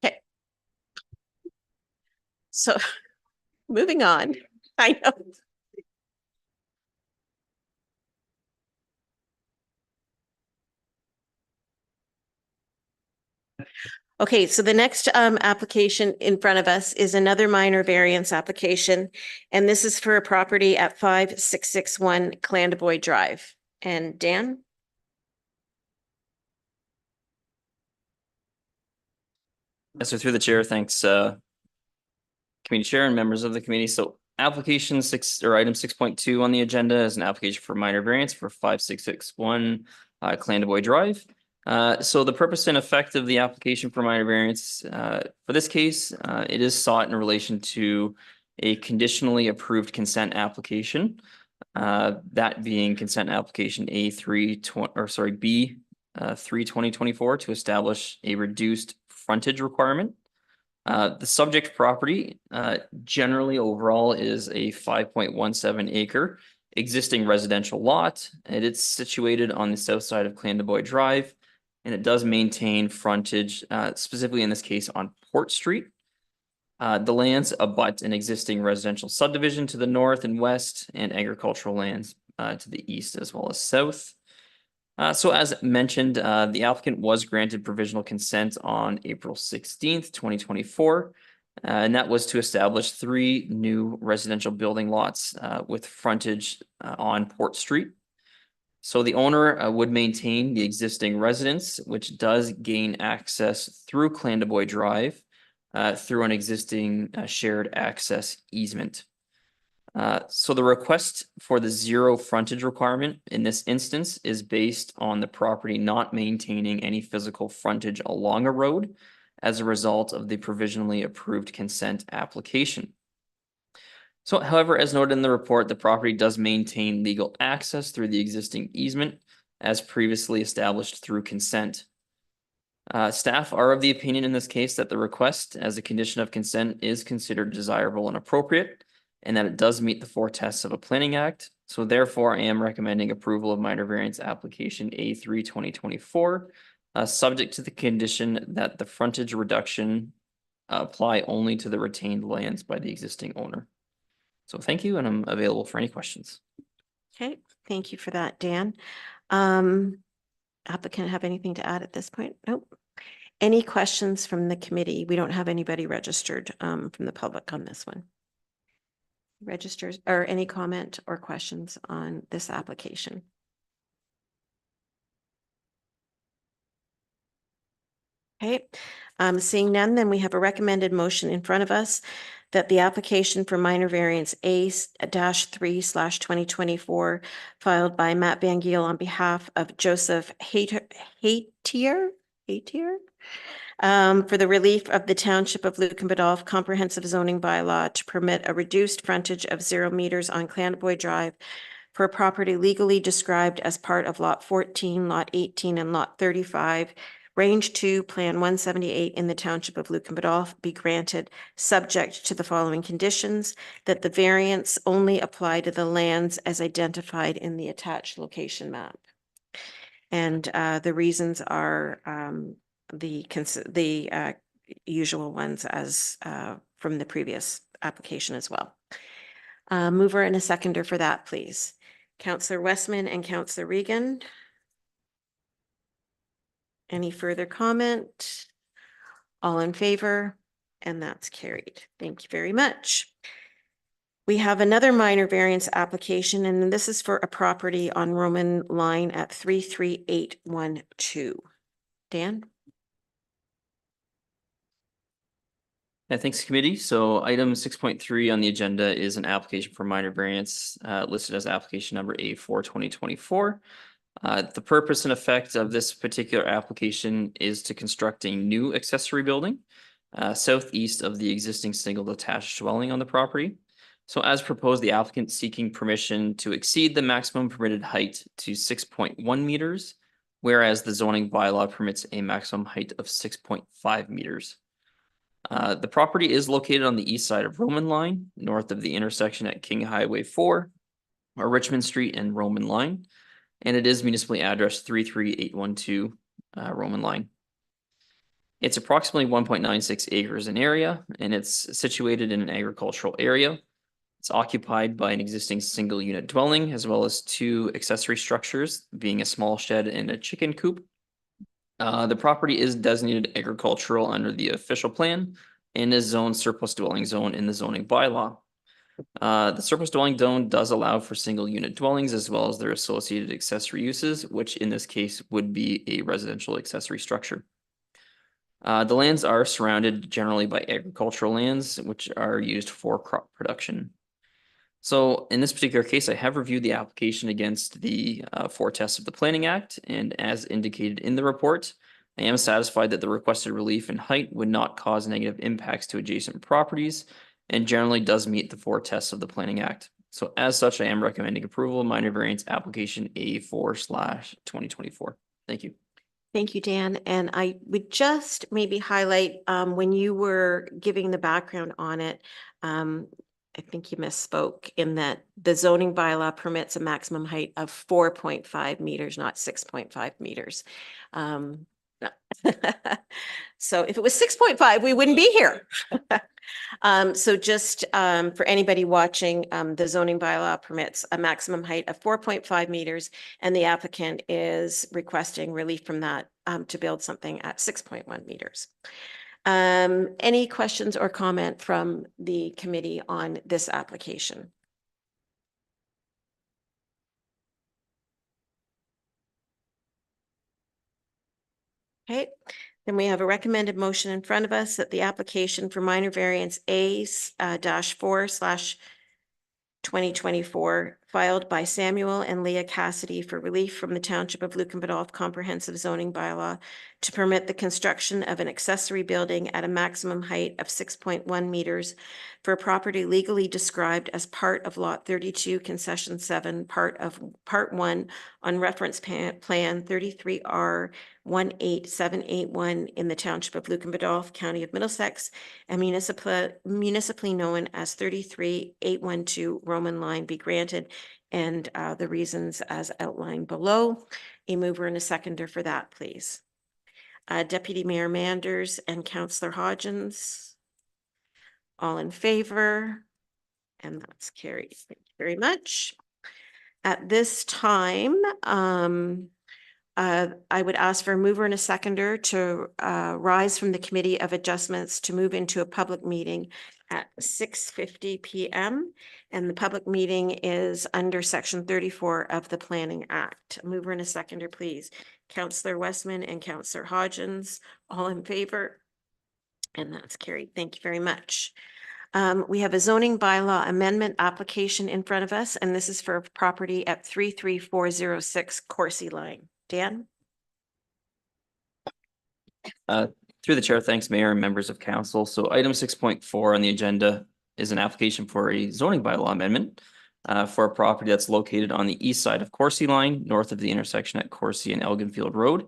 Okay. So moving on. I know. Okay, so the next application in front of us is another minor variance application, and this is for a property at 5661 Clandeboye Drive. And Dan? So through the chair, thanks, committee chair and members of the committee. So application 6 or item 6.2 on the agenda is an application for minor variance for 5661 Clandeboye Drive. So the purpose and effect of the application for minor variance, for this case, it is sought in relation to a conditionally approved consent application. That being consent application B3/2024 to establish a reduced frontage requirement. The subject property generally overall is a 5.17 acre existing residential lot. And it's situated on the south side of Clandeboye Drive. And it does maintain frontage, specifically in this case on Port Street. The lands abut an existing residential subdivision to the north and west and agricultural lands to the east as well as south. So as mentioned, the applicant was granted provisional consent on April 16th, 2024. And that was to establish 3 new residential building lots with frontage on Port Street. So the owner would maintain the existing residence, which does gain access through Clandeboye Drive through an existing shared access easement. So the request for the 0 frontage requirement in this instance is based on the property not maintaining any physical frontage along a road as a result of the provisionally approved consent application. So however, as noted in the report, the property does maintain legal access through the existing easement as previously established through consent. Staff are of the opinion in this case that the request as a condition of consent is considered desirable and appropriate, and that it does meet the 4 tests of a planning act. So therefore, I am recommending approval of minor variance application A3/2024, subject to the condition that the frontage reduction apply only to the retained lands by the existing owner. So thank you, and I'm available for any questions. Okay, thank you for that, Dan. Applicant have anything to add at this point? Nope. Any questions from the committee? We don't have anybody registered from the public on this one. Registers or any comment or questions on this application? Okay, seeing none, then we have a recommended motion in front of us that the application for minor variance A-3/2024 filed by Matt Van Giel on behalf of Joseph Haytier for the relief of the Township of Lucan Biddulph comprehensive zoning bylaw to permit a reduced frontage of 0 meters on Clandeboye Drive for a property legally described as part of Lot 14, Lot 18, and Lot 35, Range 2, Plan 178 in the Township of Lucan Biddulph be granted, subject to the following conditions: that the variance only apply to the lands as identified in the attached location map. And the reasons are the usual ones as from the previous application as well. Mover and a seconder for that, please. Councillor Westman and Councillor Regan. Any further comment? All in favor? And that's carried. Thank you very much. We have another minor variance application, and this is for a property on Roman line at 33812. Dan? Yeah, thanks, committee. So item 6.3 on the agenda is an application for minor variance listed as application number A4/2024. The purpose and effect of this particular application is to construct a new accessory building southeast of the existing single detached dwelling on the property. So as proposed, the applicant seeking permission to exceed the maximum permitted height to 6.1 meters, whereas the zoning bylaw permits a maximum height of 6.5 meters. The property is located on the east side of Roman Line, north of the intersection at King Highway 4, or Richmond Street and Roman Line, and it is municipally addressed 33812 Roman Line. It's approximately 1.96 acres in area, and it's situated in an agricultural area. It's occupied by an existing single unit dwelling, as well as 2 accessory structures, being a small shed and a chicken coop. The property is designated agricultural under the official plan and is zoned surplus dwelling zone in the zoning bylaw. The surplus dwelling zone does allow for single unit dwellings as well as their associated accessory uses, which in this case would be a residential accessory structure. The lands are surrounded generally by agricultural lands, which are used for crop production. So in this particular case, I have reviewed the application against the 4 tests of the Planning Act, and as indicated in the report, I am satisfied that the requested relief in height would not cause negative impacts to adjacent properties and generally does meet the 4 tests of the Planning Act. So as such, I am recommending approval of minor variance application A4/2024. Thank you. Thank you, Dan. And I would just maybe highlight when you were giving the background on it, I think you misspoke in that the zoning bylaw permits a maximum height of 4.5 meters, not 6.5 meters. So if it was 6.5, we wouldn't be here. So just for anybody watching, the zoning bylaw permits a maximum height of 4.5 meters, and the applicant is requesting relief from that to build something at 6.1 meters. Any questions or comment from the committee on this application? Okay, then we have a recommended motion in front of us that the application for minor variance A-4/2024 filed by Samuel and Leah Cassidy for relief from the Township of Lucan Biddulph comprehensive zoning bylaw to permit the construction of an accessory building at a maximum height of 6.1 meters for a property legally described as part of Lot 32, Concession 7, Part 1 on Reference Plan 33R 18781 in the Township of Lucan Biddulph, County of Middlesex, and municipally known as 33812 Roman Line be granted, and the reasons as outlined below. A mover and a seconder for that, please. Deputy Mayor Manders and Councillor Hodgins. All in favor? And that's carried. Thank you very much. At this time, I would ask for a mover and a seconder to rise from the Committee of Adjustments to move into a public meeting at 6:50 PM. And the public meeting is under Section 34 of the Planning Act. A mover and a seconder, please. Councillor Westman and Councillor Hodgins, all in favor? And that's carried. Thank you very much. We have a zoning bylaw amendment application in front of us, and this is for a property at 33406 Coursey Line. Dan? Through the chair, thanks, Mayor and members of council. So item 6.4 on the agenda is an application for a zoning bylaw amendment for a property that's located on the east side of Coursey Line, north of the intersection at Coursey and Elginfield Road.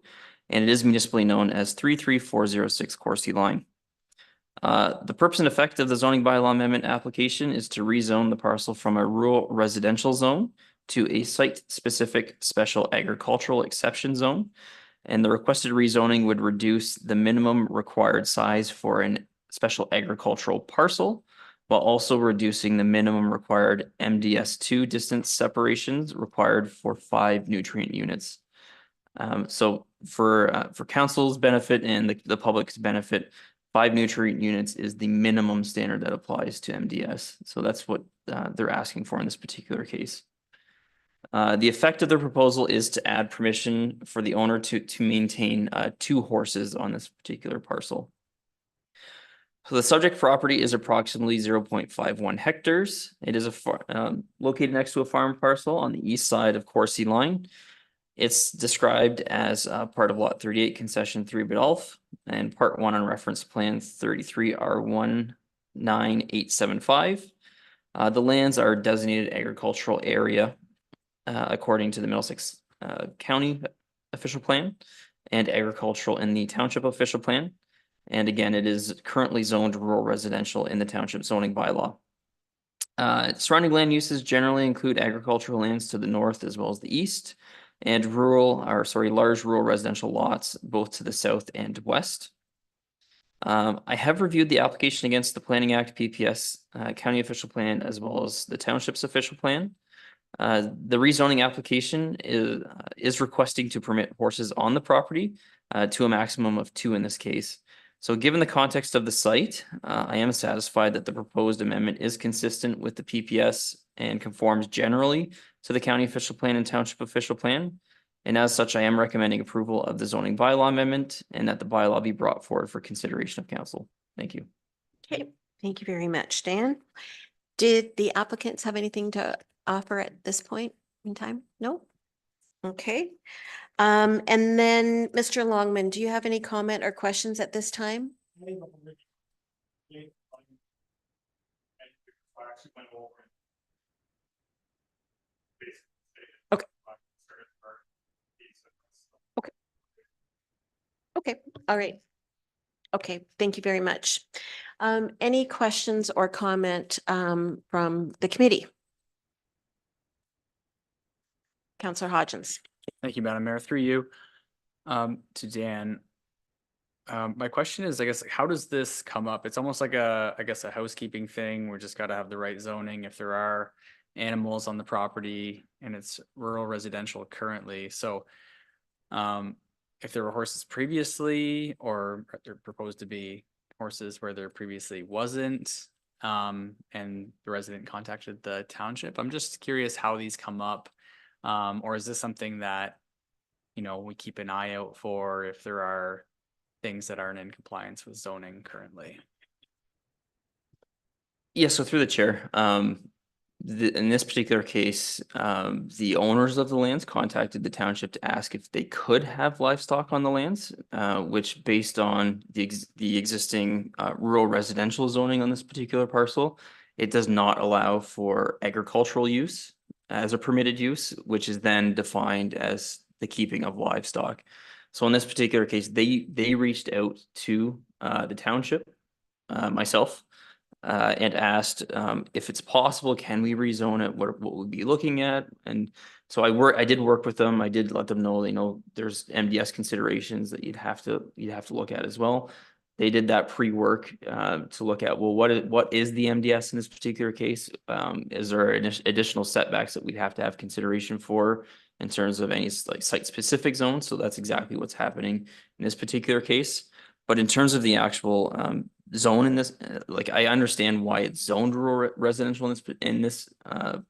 And it is municipally known as 33406 Coursey Line. The purpose and effect of the zoning bylaw amendment application is to rezone the parcel from a rural residential zone to a site-specific special agricultural exception zone. And the requested rezoning would reduce the minimum required size for an special agricultural parcel, while also reducing the minimum required MDS2 distance separations required for 5 nutrient units. So for council's benefit and the public's benefit, 5 nutrient units is the minimum standard that applies to MDS. So that's what they're asking for in this particular case. The effect of the proposal is to add permission for the owner to maintain 2 horses on this particular parcel. So the subject property is approximately 0.51 hectares. It is located next to a farm parcel on the east side of Coursey Line. It's described as part of Lot 38, Concession 3 Biddulph, and Part 1 on Reference Plan 33 R19875. The lands are designated agricultural area according to the Middlesex County official plan and agricultural in the township official plan. And again, it is currently zoned rural residential in the township zoning bylaw. Surrounding land uses generally include agricultural lands to the north as well as the east, and large rural residential lots both to the south and west. I have reviewed the application against the Planning Act, PPS, county official plan, as well as the township's official plan. The rezoning application is requesting to permit horses on the property to a maximum of 2 in this case. So given the context of the site, I am satisfied that the proposed amendment is consistent with the PPS and conforms generally to the county official plan and township official plan. And as such, I am recommending approval of the zoning bylaw amendment and that the bylaw be brought forward for consideration of council. Thank you. Okay, thank you very much, Dan. Did the applicants have anything to offer at this point in time? No? Okay. And then Mr. Longman, do you have any comment or questions at this time? Okay. Okay. Okay, all right. Okay, thank you very much. Any questions or comment from the committee? Councillor Hodgins. Thank you, Madam Mayor. Through you, to Dan. My question is, I guess, how does this come up? It's almost like a housekeeping thing. We're just got to have the right zoning if there are animals on the property and it's rural residential currently. So, if there were horses previously, or they're proposed to be horses where there previously wasn't, and the resident contacted the township, I'm just curious how these come up. Or is this something that, we keep an eye out for if there are things that aren't in compliance with zoning currently? Yeah, so through the chair, in this particular case, the owners of the lands contacted the township to ask if they could have livestock on the lands, which based on the existing rural residential zoning on this particular parcel, it does not allow for agricultural use as a permitted use, which is then defined as the keeping of livestock. So in this particular case, they reached out to the township, myself, and asked if it's possible, can we rezone it? What we'd be looking at? And so I did work with them. I did let them know, there's MDS considerations that you'd have to look at as well. they did that pre-work to look at, well, what is the MDS in this particular case? Is there additional setbacks that we'd have to have consideration for in terms of any like site-specific zones? So that's exactly what's happening in this particular case. But in terms of the actual zone in this, like I understand why it's zoned rural residential in this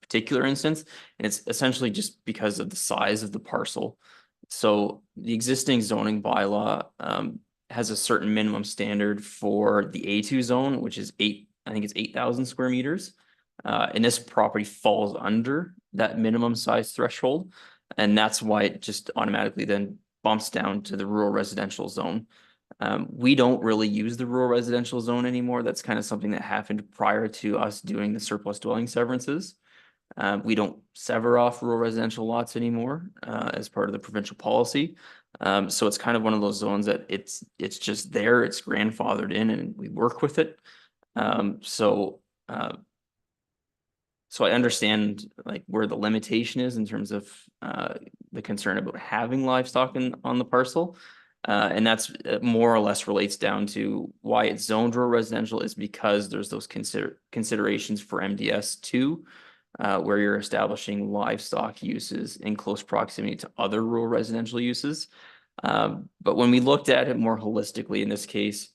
particular instance, and it's essentially just because of the size of the parcel. So the existing zoning bylaw has a certain minimum standard for the A2 zone, which is I think it's 8,000 square meters. And this property falls under that minimum size threshold. And that's why it just automatically then bumps down to the rural residential zone. We don't really use the rural residential zone anymore. That's kind of something that happened prior to us doing the surplus dwelling severances. We don't sever off rural residential lots anymore as part of the provincial policy. So it's kind of one of those zones that it's just there, it's grandfathered in, and we work with it. So I understand like where the limitation is in terms of the concern about having livestock on the parcel. And that's more or less relates down to why it's zoned rural residential is because there's those considerations for MDS too. Where you're establishing livestock uses in close proximity to other rural residential uses. But when we looked at it more holistically in this case,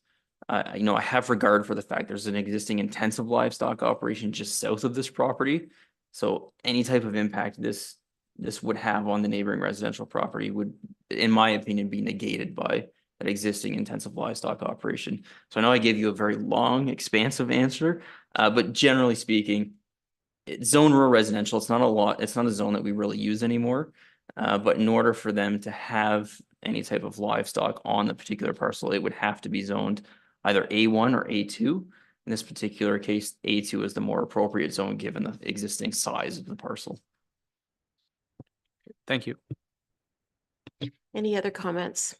I have regard for the fact there's an existing intensive livestock operation just south of this property. So any type of impact this would have on the neighboring residential property would, in my opinion, be negated by that existing intensive livestock operation. So I know I gave you a very long, expansive answer, but generally speaking, it's zone rural residential. It's not a lot. It's not a zone that we really use anymore. But in order for them to have any type of livestock on the particular parcel, it would have to be zoned either A1 or A2. In this particular case, A2 is the more appropriate zone given the existing size of the parcel. Thank you. Any other comments?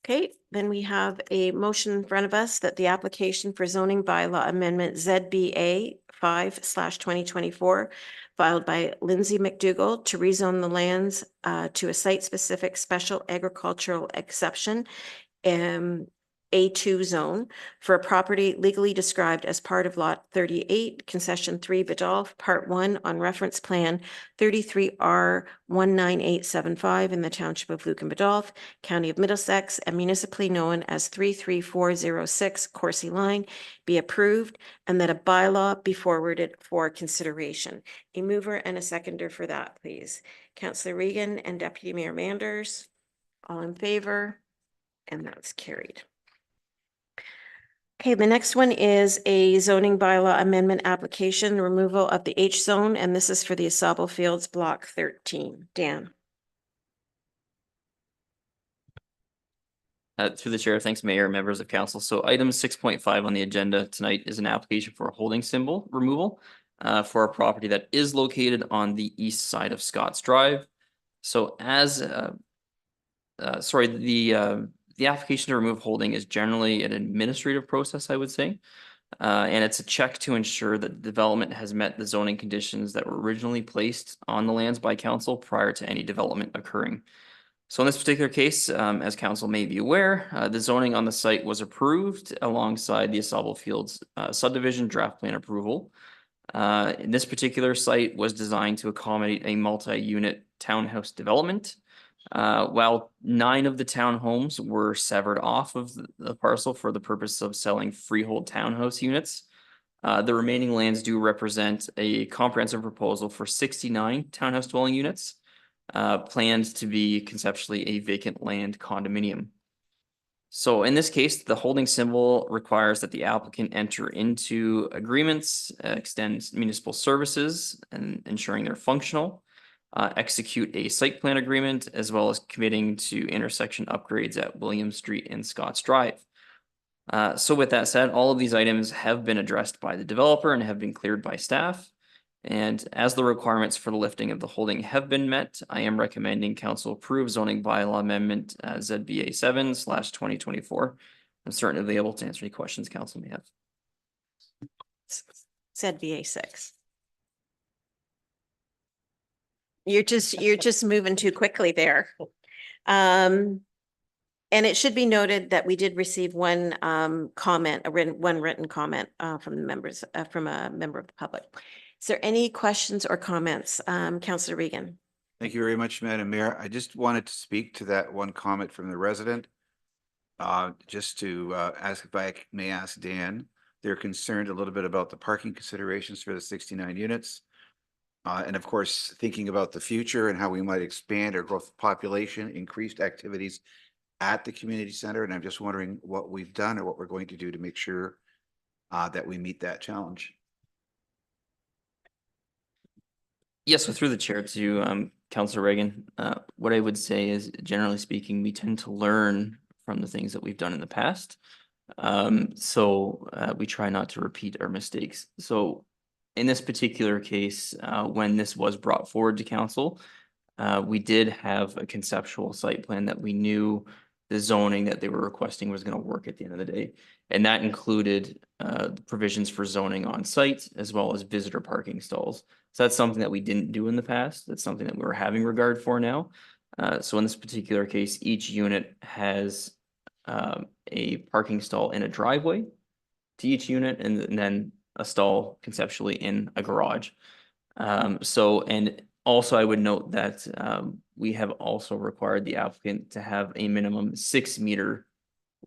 Okay, then we have a motion in front of us that the application for zoning bylaw amendment ZBA 5/2024 filed by Lindsay McDougall to rezone the lands to a site-specific special agricultural exception A2 zone for a property legally described as part of Lot 38, Concession 3 Biddulph, Part 1 on Reference Plan 33R19875 in the Township of Lucan Biddulph, County of Middlesex, and municipally known as 33406 Coursey Line, be approved, and that a bylaw be forwarded for consideration. A mover and a seconder for that, please. Councillor Regan and Deputy Mayor Manders, all in favor, and that's carried. Okay, the next one is a zoning bylaw amendment application, removal of the H zone, and this is for the Asable Fields Block 13. Dan. Through the chair, thanks, Mayor, members of council. So item 6.5 on the agenda tonight is an application for a holding symbol removal for a property that is located on the east side of Scotts Drive. So as, the application to remove holding is generally an administrative process, I would say. And it's a check to ensure that the development has met the zoning conditions that were originally placed on the lands by council prior to any development occurring. So in this particular case, as council may be aware, the zoning on the site was approved alongside the Asable Fields subdivision draft plan approval. In this particular site was designed to accommodate a multi-unit townhouse development. While 9 of the townhomes were severed off of the parcel for the purpose of selling freehold townhouse units, the remaining lands do represent a comprehensive proposal for 69 townhouse dwelling units, planned to be conceptually a vacant land condominium. So in this case, the holding symbol requires that the applicant enter into agreements, extend municipal services and ensuring they're functional, execute a site plan agreement, as well as committing to intersection upgrades at William Street and Scotts Drive. So with that said, all of these items have been addressed by the developer and have been cleared by staff. And as the requirements for the lifting of the holding have been met, I am recommending council approve zoning bylaw amendment ZBA 7/2024. I'm certainly available to answer any questions council may have. ZBA 6. You're just moving too quickly there. And it should be noted that we did receive one comment, one written comment from the members, from a member of the public. Is there any questions or comments? Councillor Regan? Thank you very much, Madam Mayor. I just wanted to speak to that one comment from the resident. Just to ask if I may ask Dan, they're concerned a little bit about the parking considerations for the 69 units. And of course, thinking about the future and how we might expand our growth population, increased activities at the community center. And I'm just wondering what we've done or what we're going to do to make sure that we meet that challenge. Yes, so through the chair to Councillor Reagan, what I would say is, generally speaking, we tend to learn from the things that we've done in the past. So we try not to repeat our mistakes. So in this particular case, when this was brought forward to council, we did have a conceptual site plan that we knew the zoning that they were requesting was going to work at the end of the day. And that included provisions for zoning on site as well as visitor parking stalls. So that's something that we didn't do in the past. That's something that we're having regard for now. So in this particular case, each unit has a parking stall in a driveway to each unit, and then a stall conceptually in a garage. And also I would note that we have also required the applicant to have a minimum 6 meter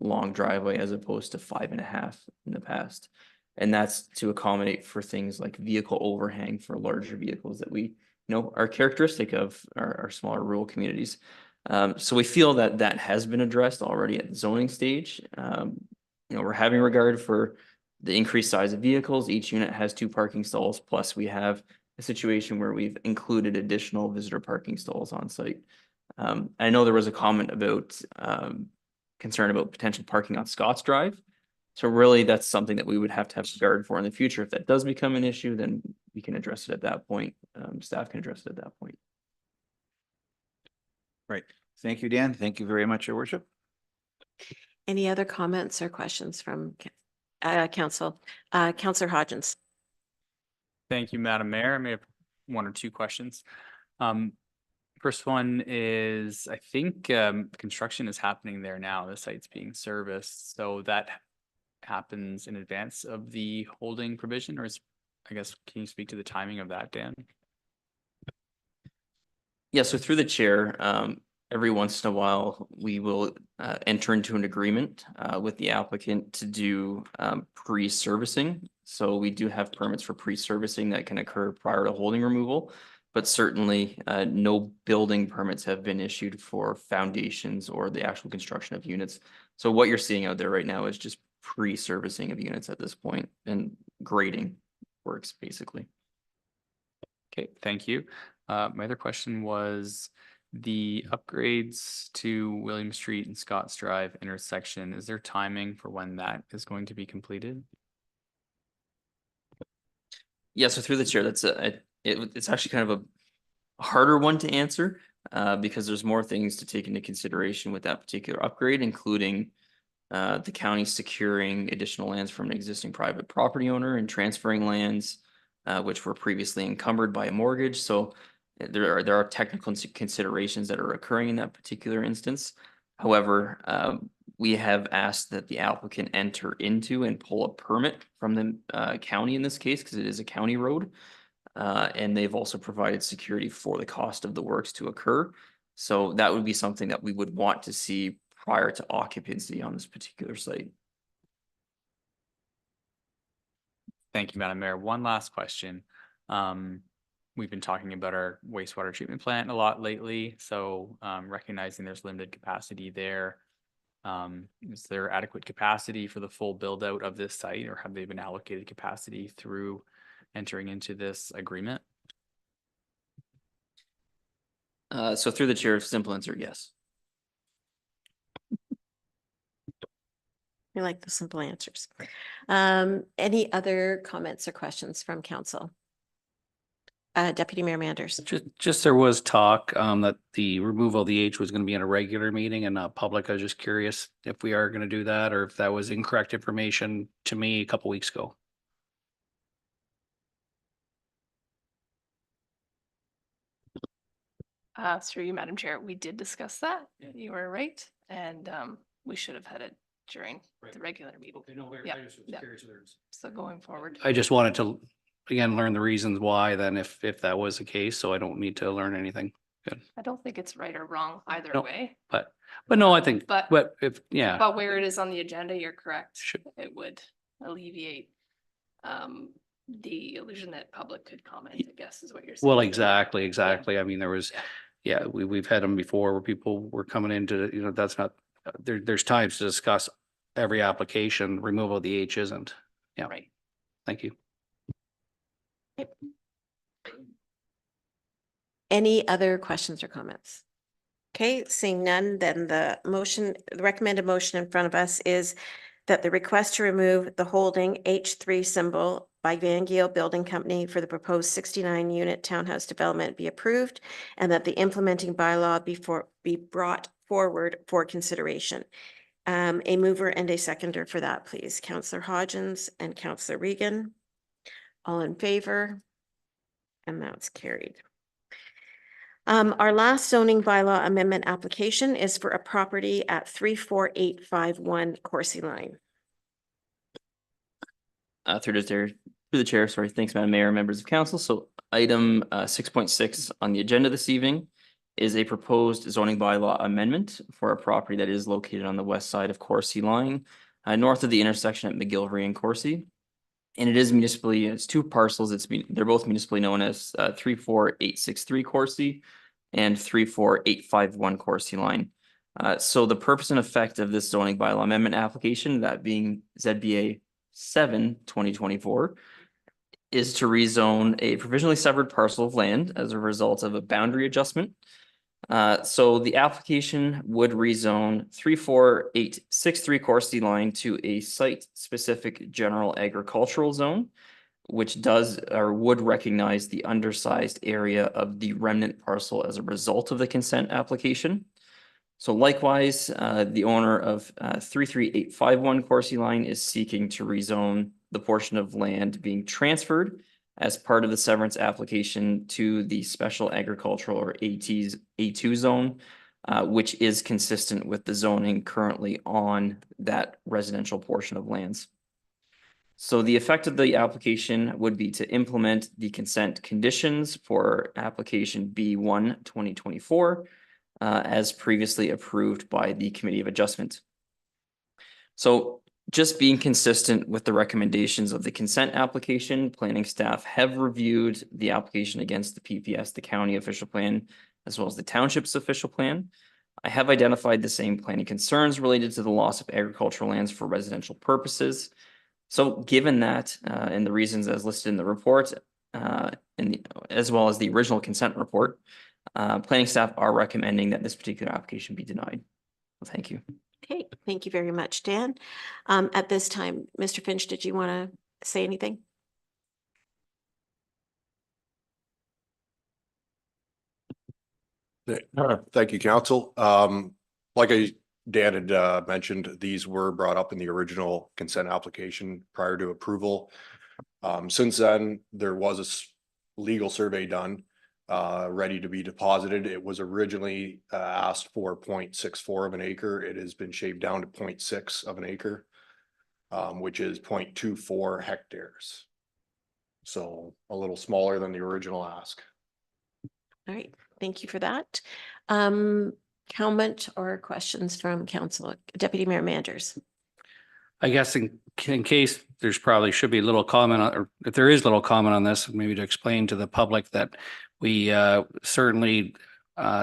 long driveway as opposed to 5.5 in the past. And that's to accommodate for things like vehicle overhang for larger vehicles that we know are characteristic of our smaller rural communities. So we feel that that has been addressed already at the zoning stage. We're having regard for the increased size of vehicles. Each unit has 2 parking stalls, plus we have a situation where we've included additional visitor parking stalls on site. I know there was a comment about concern about potential parking on Scotts Drive. So really, that's something that we would have to have regard for in the future. If that does become an issue, then we can address it at that point. Staff can address it at that point. Right. Thank you, Dan. Thank you very much, Your Worship. Any other comments or questions from council? Councillor Hodgins? Thank you, Madam Mayor. I may have 1 or 2 questions. First one is, I think construction is happening there now. The site's being serviced. So that happens in advance of the holding provision, or I guess, can you speak to the timing of that, Dan? Yeah, so through the chair, every once in a while, we will enter into an agreement with the applicant to do pre-servicing. So we do have permits for pre-servicing that can occur prior to holding removal, but certainly no building permits have been issued for foundations or the actual construction of units. So what you're seeing out there right now is just pre-servicing of units at this point, and grading works basically. Okay, thank you. My other question was the upgrades to William Street and Scotts Drive intersection. Is there timing for when that is going to be completed? Yeah, so through the chair, it's actually kind of a harder one to answer because there's more things to take into consideration with that particular upgrade, including the county securing additional lands from an existing private property owner and transferring lands which were previously encumbered by a mortgage. So there are technical considerations that are occurring in that particular instance. However, we have asked that the applicant enter into and pull a permit from the county in this case, because it is a county road. And they've also provided security for the cost of the works to occur. So that would be something that we would want to see prior to occupancy on this particular site. Thank you, Madam Mayor. One last question. We've been talking about our wastewater treatment plant a lot lately, so recognizing there's limited capacity there. Is there adequate capacity for the full build out of this site, or have they been allocated capacity through entering into this agreement? So through the chair, simple answer, yes. We like the simple answers. Any other comments or questions from council? Deputy Mayor Manders. Just there was talk that the removal of the H was going to be in a regular meeting and not public. I was just curious if we are going to do that, or if that was incorrect information to me a couple weeks ago. Through you, Madam Chair, we did discuss that. You were right. and we should have had it during the regular meeting. Okay, no, Yeah, I just was yeah. curious whether it's. So going forward. I just wanted to, again, learn the reasons why then if that was the case, so I don't need to learn anything. Good. I don't think it's right or wrong either No. way, But no, I think, But- but if, yeah, but where it is on the agenda, you're correct. Sure. It would alleviate the illusion that public could comment, I guess is what you're saying. well, exactly. I mean, there was, Yeah. yeah, we've had them before where people were coming into, you know, that's not, there's times to discuss every application, removal of the H isn't. Yeah. Right. Thank you. Any other questions or comments? Okay, seeing none, then the recommended motion in front of us is that the request to remove the holding H3 symbol by Van Giel Building Company for the proposed 69-unit townhouse development be approved, and that the implementing bylaw be brought forward for consideration. A mover and a seconder for that, please. Councillor Hodgins and Councillor Regan. All in favor? And that's carried. Our last zoning bylaw amendment application is for a property at 34851 Coursey Line. Through the chair, sorry. Thanks, Madam Mayor, members of council. So item 6.6 on the agenda this evening is a proposed zoning bylaw amendment for a property that is located on the west side of Coursey Line, north of the intersection at McGillivray and Coursey. And it is municipally, it's two parcels. They're both municipally known as 34863 Coursey and 34851 Coursey Line. So the purpose and effect of this zoning bylaw amendment application, that being ZBA 7/2024, is to rezone a provisionally severed parcel of land as a result of a boundary adjustment. So the application would rezone 34863 Coursey Line to a site-specific general agricultural zone, which does or would recognize the undersized area of the remnant parcel as a result of the consent application. So likewise, the owner of 33851 Coursey Line is seeking to rezone the portion of land being transferred as part of the severance application to the special agricultural or A2 zone, which is consistent with the zoning currently on that residential portion of lands. So the effect of the application would be to implement the consent conditions for application B1 2024 as previously approved by the Committee of Adjustment. So just being consistent with the recommendations of the consent application, planning staff have reviewed the application against the PPS, the county official plan, as well as the township's official plan. I have identified the same planning concerns related to the loss of agricultural lands for residential purposes. So given that, and the reasons as listed in the report, as well as the original consent report, planning staff are recommending that this particular application be denied. Well, thank you. Okay, thank you very much, Dan. At this time, Mr. Finch, did you want to say anything? Thank you, council. Like Dan had mentioned, these were brought up in the original consent application prior to approval. Since then, there was a legal survey done, ready to be deposited. It was originally asked for 0.64 of an acre. It has been shaved down to 0.6 of an acre, which is 0.24 hectares. So a little smaller than the original ask. All right, thank you for that. Comment or questions from council, Deputy Mayor Manders? I guess in case there's probably should be a little comment on, or if there is little comment on this, maybe to explain to the public that we certainly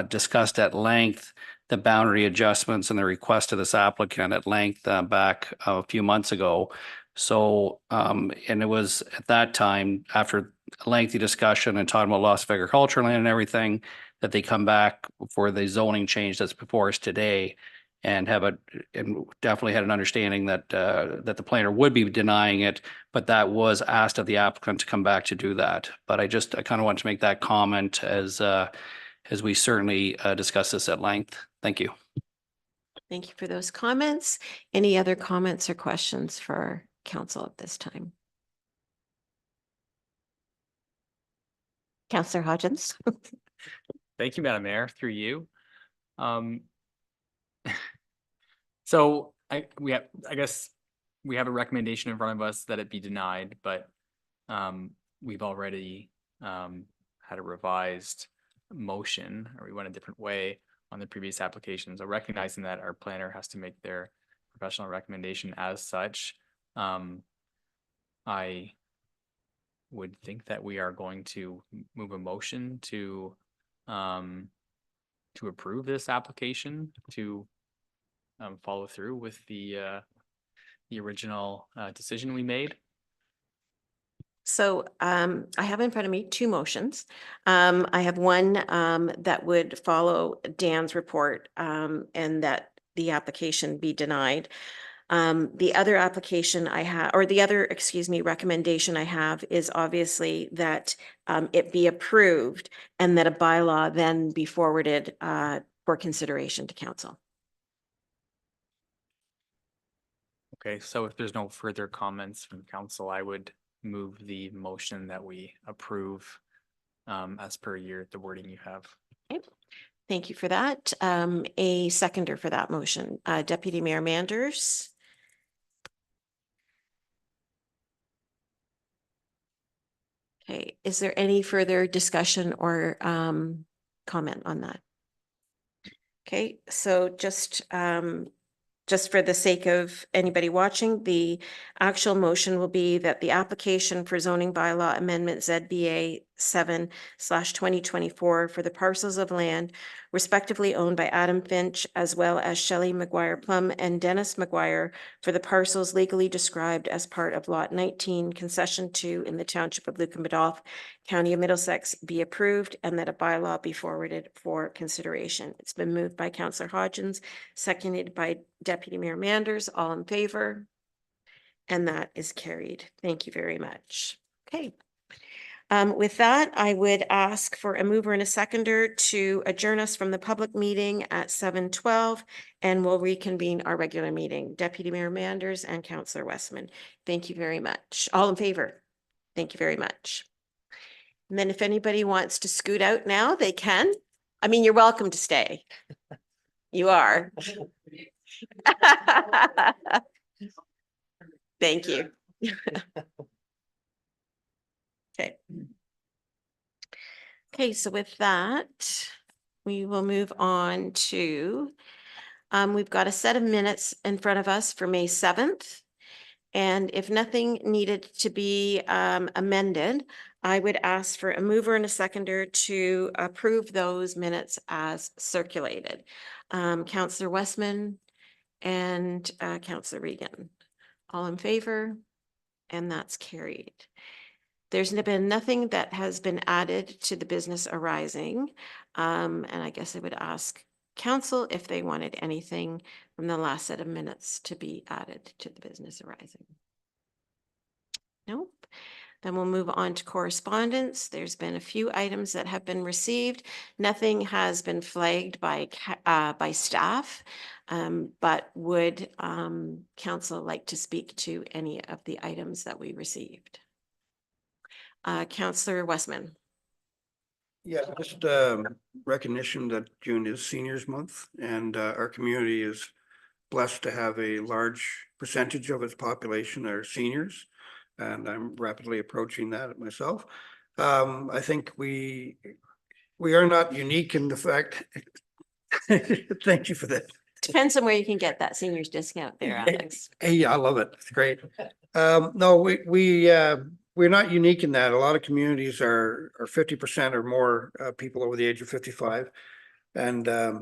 discussed at length the boundary adjustments and the request of this applicant at length back a few months ago. So, and it was at that time, after a lengthy discussion and talking about loss of agricultural land and everything, that they come back for the zoning change that's before us today and and definitely had an understanding that that the planner would be denying it, but that was asked of the applicant to come back to do that. But I kind of want to make that comment as we certainly discuss this at length. Thank you. Thank you for those comments. Any other comments or questions for council at this time? Councillor Hodgins. Thank you, Madam Mayor, through you. So I guess we have a recommendation in front of us that it be denied, but we've already had a revised motion, or we went a different way on the previous application. So recognizing that our planner has to make their professional recommendation as such, I would think that we are going to move a motion to approve this application, to follow through with the original decision we made. So I have in front of me two motions. I have one that would follow Dan's report and that the application be denied. The other application I have, or the other, excuse me, recommendation I have is obviously that it be approved and that a bylaw then be forwarded for consideration to council. Okay, so if there's no further comments from council, I would move the motion that we approve as per the wording you have. Okay. Thank you for that. A seconder for that motion, Deputy Mayor Manders. Okay, is there any further discussion or comment on that? Okay, so just for the sake of anybody watching, the actual motion will be that the application for zoning bylaw amendment ZBA 7/2024 for the parcels of land respectively owned by Adam Finch as well as Shelley McGuire Plum and Dennis McGuire for the parcels legally described as part of Lot 19, Concession 2 in the Township of Lucan Biddulph, County of Middlesex be approved and that a bylaw be forwarded for consideration. It's been moved by Councillor Hodgins, seconded by Deputy Mayor Manders. All in favor? And that is carried. Thank you very much. Okay. With that, I would ask for a mover and a seconder to adjourn us from the public meeting at 7:12, and we'll reconvene our regular meeting. Deputy Mayor Manders and Councillor Westman. Thank you very much. All in favor? Thank you very much. And then if anybody wants to scoot out now, they can. I mean, you're welcome to stay. You are. Thank you. Okay. Okay, so with that, we will move on to, we've got a set of minutes in front of us for May 7th. And if nothing needed to be amended, I would ask for a mover and a seconder to approve those minutes as circulated. Councillor Westman and Councillor Regan. All in favor? And that's carried. There's been nothing that has been added to the business arising. And I guess I would ask council if they wanted anything from the last set of minutes to be added to the business arising. Nope. Then we'll move on to correspondence. There's been a few items that have been received. Nothing has been flagged by staff, but would council like to speak to any of the items that we received? Councillor Westman. Yeah, just recognition that June is Seniors Month, and our community is blessed to have a large percentage of its population are seniors, and I'm rapidly approaching that myself. I think we are not unique in the fact. Thank you for that. Depends on where you can get that seniors discount there, Alex. Hey, I love it. It's great. No, we're not unique in that. A lot of communities are 50% or more people over the age of 55. And I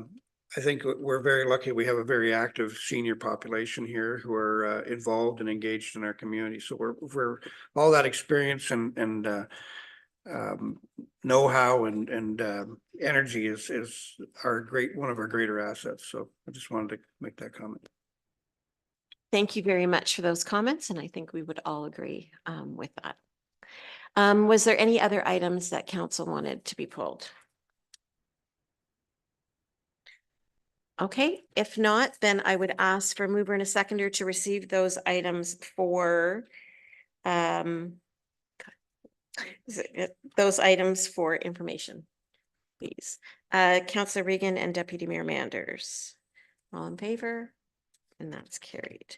think we're very lucky. We have a very active senior population here who are involved and engaged in our community. So we're all that experience and know-how and energy is one of our greater assets. So I just wanted to make that comment. Thank you very much for those comments, and I think we would all agree with that. Was there any other items that council wanted to be pulled? Okay, if not, then I would ask for a mover and a seconder to receive those items for information, please. Councillor Regan and Deputy Mayor Manders. All in favor? and that's carried.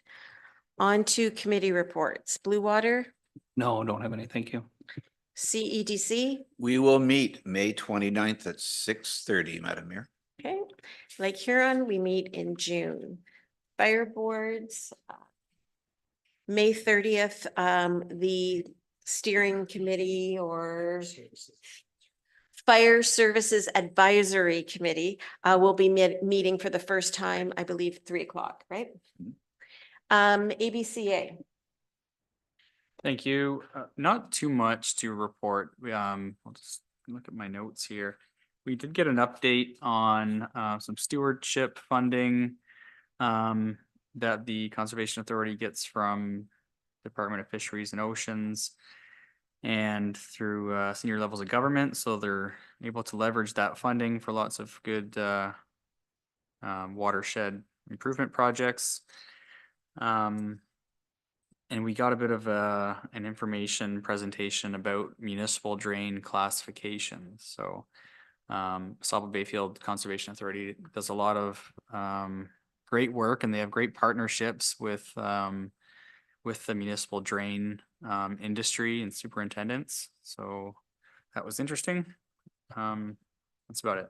On to committee reports. Blue Water, No, don't have any, thank you. CEDC, We will meet May 29th at 6:30, Madam Mayor. okay. Lake Huron, we meet in June. Fire boards, May 30th, the steering committee or Fire Services Advisory Committee will be meeting for the first time, I believe, 3 o'clock, right? ABCA. Thank you. Not too much to report. I'll just look at my notes here. We did get an update on some stewardship funding that the Conservation Authority gets from Department of Fisheries and Oceans and through senior levels of government. So they're able to leverage that funding for lots of good watershed improvement projects. And we got a bit of an information presentation about municipal drain classification. So Saddle Bayfield Conservation Authority does a lot of great work, and they have great partnerships with the municipal drain industry and superintendents. So that was interesting. That's about it.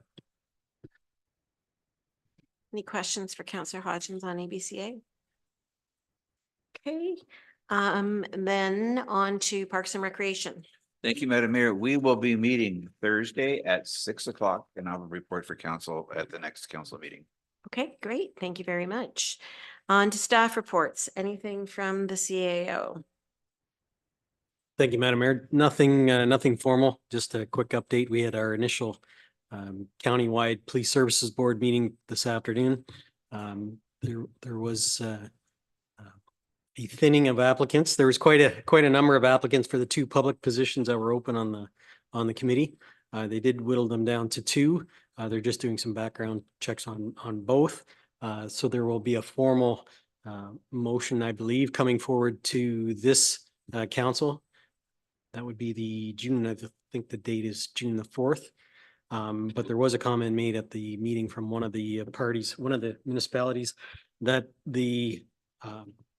Any questions for Councillor Hodgins on ABCA? Okay, and then on to Parks and Recreation. Thank you, Madam Mayor. We will be meeting Thursday at 6 o'clock, and I'll report for council at the next council meeting. Okay, great. Thank you very much. On to staff reports. Anything from the CAO? Thank you, Madam Mayor. Nothing formal, just a quick update. We had our initial countywide police services board meeting this afternoon. There was a thinning of applicants. There was quite a number of applicants for the 2 public positions that were open on the committee. They did whittle them down to 2. They're just doing some background checks on both. So there will be a formal motion, I believe, coming forward to this council. That would be the June, I think the date is June the 4th. But there was a comment made at the meeting from one of the parties, one of the municipalities, that the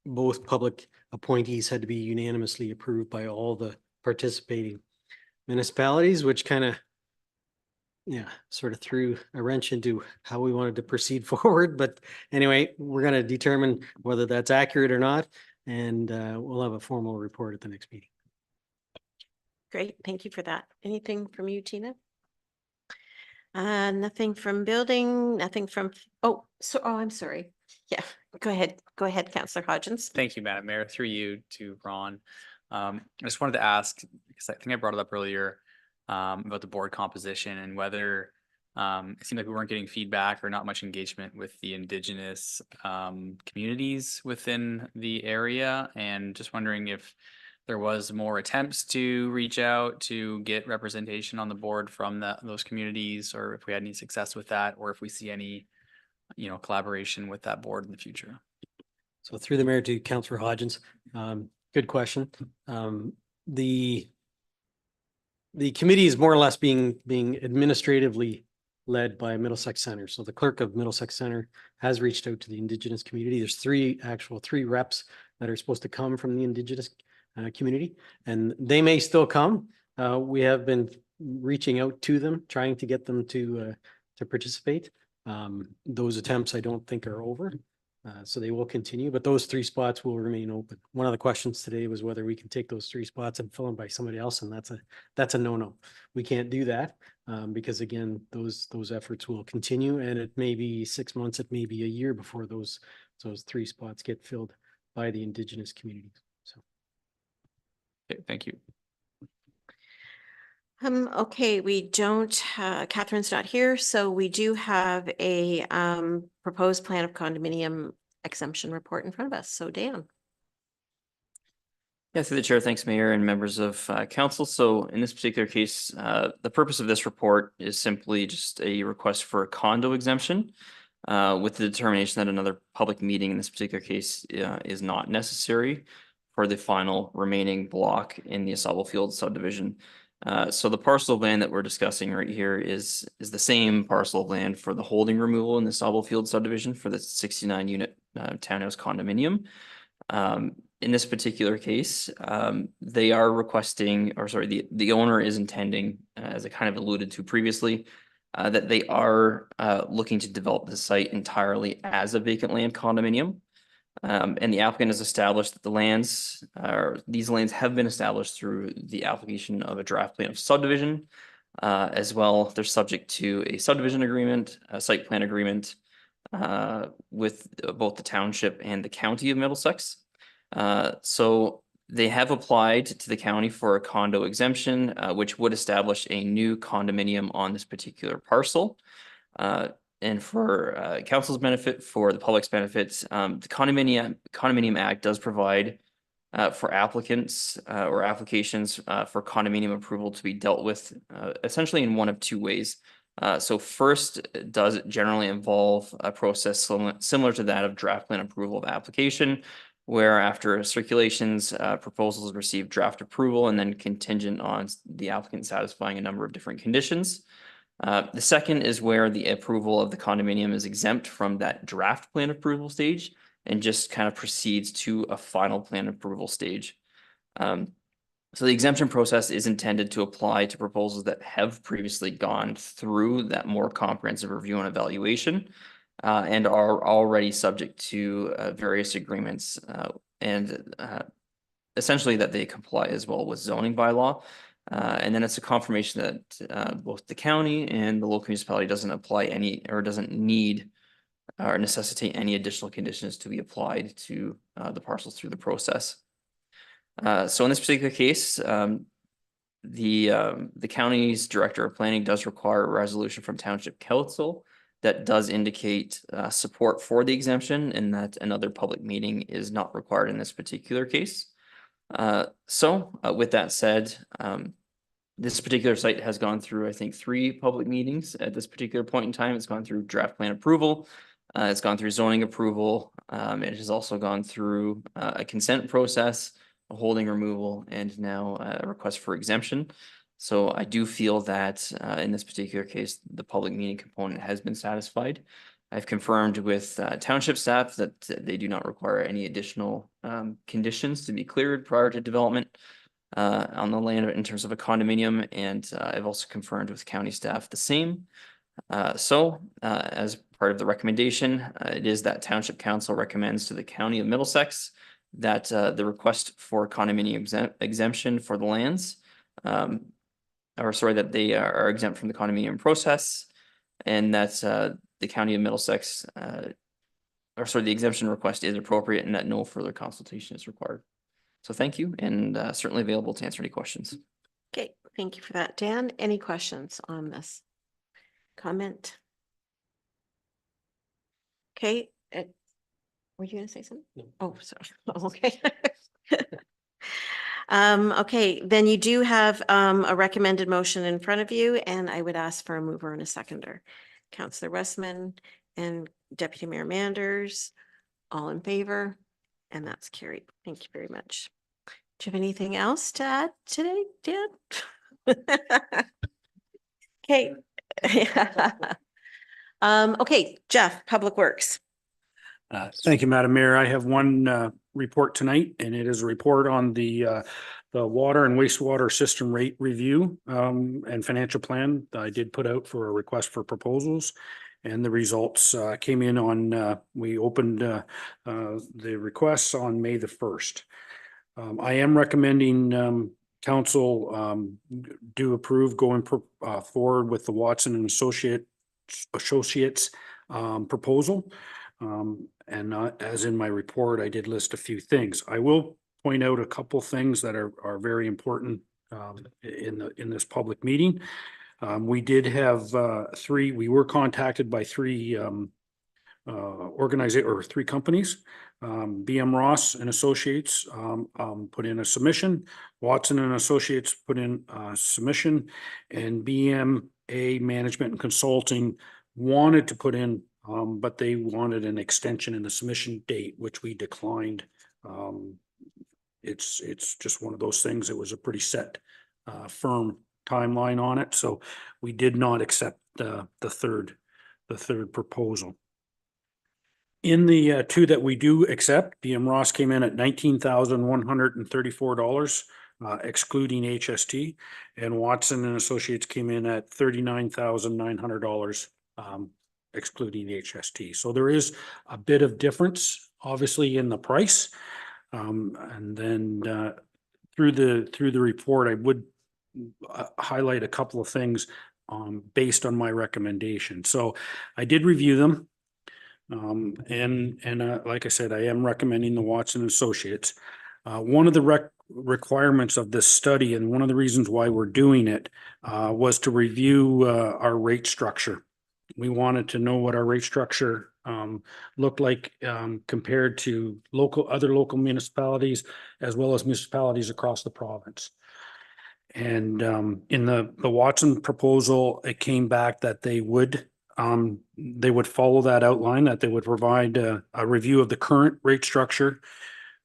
both public appointees had to be unanimously approved by all the participating municipalities, which kind of, sort of threw a wrench into how we wanted to proceed forward. But anyway, we're going to determine whether that's accurate or not, and we'll have a formal report at the next meeting. Great, thank you for that. Anything from you, Tina? Nothing from building, nothing from, I'm sorry. Yeah, go ahead, Councillor Hodgins. Thank you, Madam Mayor. Through you to Ron. I just wanted to ask, because I think I brought it up earlier, about the board composition and whether it seemed like we weren't getting feedback or not much engagement with the Indigenous communities within the area, and just wondering if there was more attempts to reach out to get representation on the board from those communities, or if we had any success with that, or if we see any, collaboration with that board in the future. So through the mayor to Councillor Hodgins, good question. The committee is more or less being administratively led by Middlesex Center. So the clerk of Middlesex Center has reached out to the Indigenous community. There's three reps that are supposed to come from the Indigenous community, and they may still come. We have been reaching out to them, trying to get them to participate. Those attempts I don't think are over. So they will continue, but those 3 spots will remain open. One of the questions today was whether we can take those 3 spots and fill them by somebody else, and that's a no-no. We can't do that because again, those efforts will continue, and it may be 6 months, it may be a year before those 3 spots get filled by the Indigenous communities. So, okay, thank you. Okay, we don't, Catherine's not here, so we do have a proposed plan of condominium exemption report in front of us. So Dan. Yeah, through the chair, thanks, Mayor and members of council. So in this particular case, the purpose of this report is simply just a request for a condo exemption with the determination that another public meeting in this particular case is not necessary for the final remaining block in the Asable Field subdivision. So the parcel of land that we're discussing right here is the same parcel of land for the holding removal in the Stobble Field subdivision for the 69 unit townhouse condominium. In this particular case, they are requesting, or sorry, the owner is intending, as I kind of alluded to previously, that they are looking to develop the site entirely as a vacant land condominium. And the applicant has established that the lands, these lands have been established through the application of a draft plan of subdivision. As well, they're subject to a subdivision agreement, a site plan agreement with both the township and the county of Middlesex. So they have applied to the county for a condo exemption, which would establish a new condominium on this particular parcel. And for council's benefit, for the public's benefits, the Condominium Act does provide for applicants or applications for condominium approval to be dealt with essentially in one of two ways. So first, it does generally involve a process similar to that of draft plan approval of application, where after circulations, proposals receive draft approval and then contingent on the applicant satisfying a number of different conditions. The second is where the approval of the condominium is exempt from that draft plan approval stage and just kind of proceeds to a final plan approval stage. So the exemption process is intended to apply to proposals that have previously gone through that more comprehensive review and evaluation and are already subject to various agreements and essentially that they comply as well with zoning bylaw. And then it's a confirmation that both the county and the local municipality doesn't apply any or doesn't need or necessitate any additional conditions to be applied to the parcels through the process. So in this particular case, the county's director of planning does require a resolution from township council that does indicate support for the exemption and that another public meeting is not required in this particular case. So with that said, this particular site has gone through, I think, 3 public meetings at this particular point in time. It's gone through draft plan approval. It's gone through zoning approval. It has also gone through a consent process, a holding removal, and now a request for exemption. So I do feel that in this particular case, the public meeting component has been satisfied. I've confirmed with township staff that they do not require any additional conditions to be cleared prior to development on the land in terms of a condominium, and I've also confirmed with county staff the same. So as part of the recommendation, it is that township council recommends to the county of Middlesex that the request for condominium exemption for the lands, or sorry, that they are exempt from the condominium process, and that the county of Middlesex, or sorry, the exemption request is appropriate and that no further consultation is required. So thank you, and certainly available to answer any questions. Okay, thank you for that. Dan, any questions on this comment? Okay, were you gonna say something? No. Oh, sorry. Okay. Okay, then you do have a recommended motion in front of you, and I would ask for a mover and a seconder. Councillor Westman and Deputy Mayor Manders, all in favor, and that's carried. Thank you very much. Do you have anything else to add today, Dan? Okay. Okay, Jeff, Public Works. Thank you, Madam Mayor. I have one report tonight, and it is a report on the water and wastewater system rate review and financial plan that I did put out for a request for proposals. And the results came in on, we opened the requests on May the 1st. I am recommending council do approve going forward with the Watson and Associates proposal. And as in my report, I did list a few things. I will point out a couple things that are very important in this public meeting. We did have we were contacted by three companies. BM Ross and Associates put in a submission. Watson and Associates put in a submission, and BMA Management and Consulting wanted to put in, but they wanted an extension in the submission date, which we declined. It's just one of those things. It was a pretty set, firm timeline on it, so we did not accept the third proposal. In the two that we do accept, BM Ross came in at $19,134, excluding HST, and Watson and Associates came in at $39,900, excluding HST. So there is a bit of difference, obviously, in the price. And then through the report, I would highlight a couple of things based on my recommendation. So I did review them. Like I said, I am recommending the Watson Associates. One of the requirements of this study, and one of the reasons why we're doing it, was to review our rate structure. We wanted to know what our rate structure looked like compared to other local municipalities, as well as municipalities across the province. And in the Watson proposal, it came back that they would follow that outline, that they would provide a review of the current rate structure,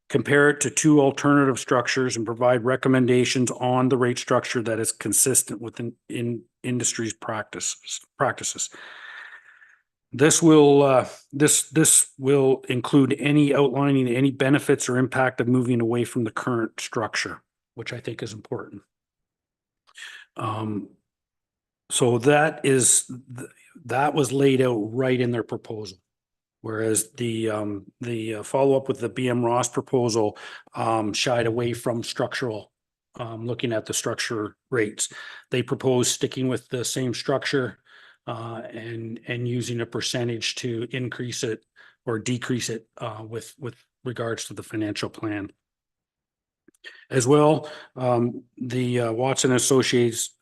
compare it to two alternative structures, and provide recommendations on the rate structure that is consistent with in industry's practices. This will include any outlining any benefits or impact of moving away from the current structure, which I think is important. So that was laid out right in their proposal. Whereas the follow-up with the BM Ross proposal shied away from structural, looking at the structure rates. They proposed sticking with the same structure and using a percentage to increase it or decrease it with regards to the financial plan. As well, the Watson Associates,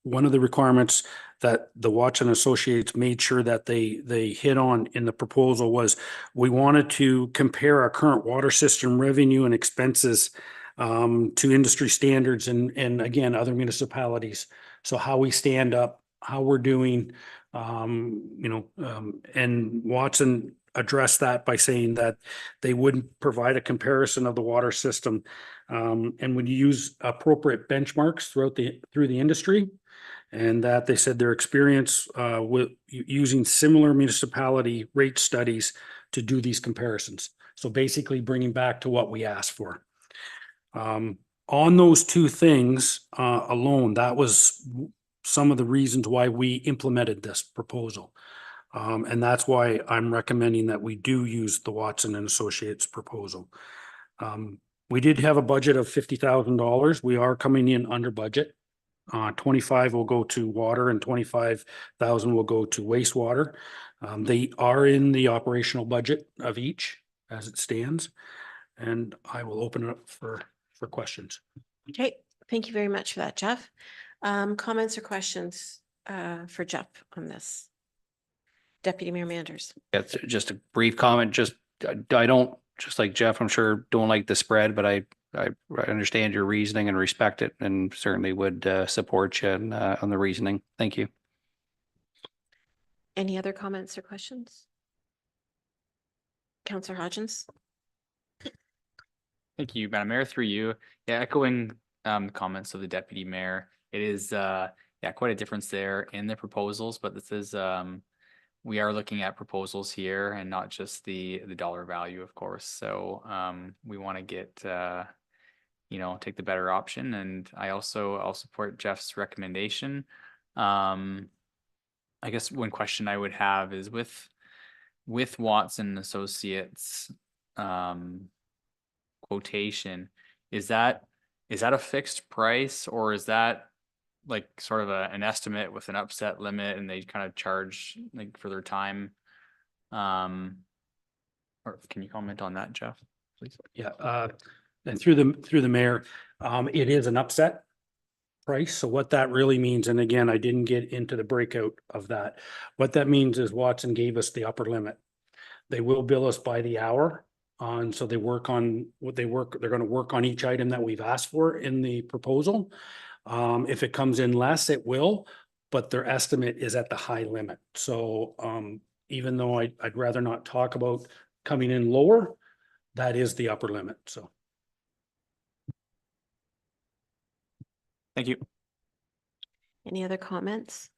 one of the requirements that the Watson Associates made sure that they hit on in the proposal was we wanted to compare our current water system revenue and expenses to industry standards and again, other municipalities. So how we stand up, how we're doing, and Watson addressed that by saying that they wouldn't provide a comparison of the water system and would use appropriate benchmarks through the industry. And that they said their experience with using similar municipality rate studies to do these comparisons. So basically bringing back to what we asked for. On those two things alone, that was some of the reasons why we implemented this proposal. And that's why I'm recommending that we do use the Watson and Associates proposal. We did have a budget of $50,000. We are coming in under budget. 25 will go to water and 25,000 will go to wastewater. They are in the operational budget of each as it stands. And I will open it up for questions. Okay, thank you very much for that, Jeff. Comments or questions for Jeff on this? Deputy Mayor Manders. It's just a brief comment. I don't, just like Jeff, I'm sure don't like the spread, but I understand your reasoning and respect it, and certainly would support you on the reasoning. Thank you. Any other comments or questions? Councillor Hodgins. Thank you, Madam Mayor. Through you, yeah, echoing comments of the Deputy Mayor. It is quite a difference there in the proposals, but this is we are looking at proposals here and not just the dollar value, of course. So we want to get take the better option, and I'll support Jeff's recommendation. I guess one question I would have is with Watson Associates quotation, is that a fixed price, or is that like sort of an estimate with an upset limit and they kind of charge like for their time? Or can you comment on that, Jeff, please? Yeah, and through the mayor, it is an upset price. So what that really means, and again, I didn't get into the breakout of that. What that means is Watson gave us the upper limit. They will bill us by the hour. So they work on they're going to work on each item that we've asked for in the proposal. If it comes in less, it will, but their estimate is at the high limit. So even though I'd rather not talk about coming in lower, that is the upper limit. So. Thank you. Any other comments?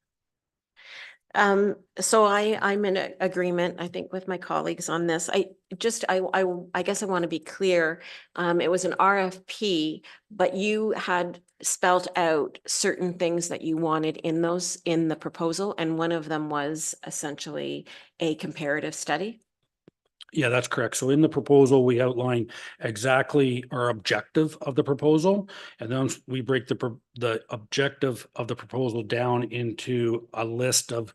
So I'm in agreement, I think, with my colleagues on this. I guess I want to be clear. It was an RFP, but you had spelt out certain things that you wanted in the proposal, and one of them was essentially a comparative study. Yeah, that's correct. So in the proposal, we outline exactly our objective of the proposal. And then we break the objective of the proposal down into a list of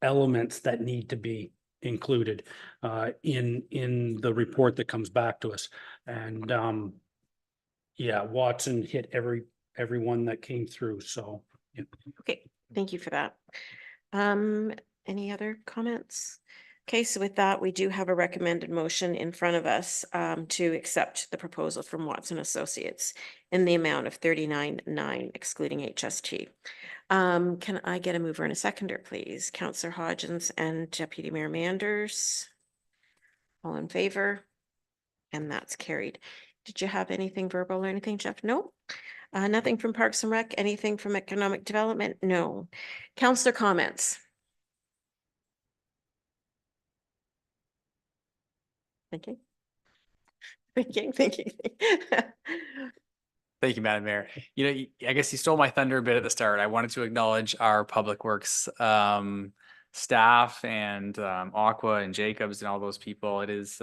elements that need to be included in the report that comes back to us. And yeah, Watson hit everyone that came through. So yeah. Okay, thank you for that. Any other comments? Okay, so with that, we do have a recommended motion in front of us to accept the proposal from Watson Associates in the amount of 39,900 excluding HST. Can I get a mover and a seconder, please? Councillor Hodgins and Deputy Mayor Manders. All in favor? And that's carried. Did you have anything verbal or anything, Jeff? No. Nothing from Parks and Rec? Anything from Economic Development? No. Councillor comments? Thinking. Thank you, Madam Mayor. You know, I guess you stole my thunder a bit at the start. I wanted to acknowledge our Public Works staff and Aqua and Jacobs and all those people. It is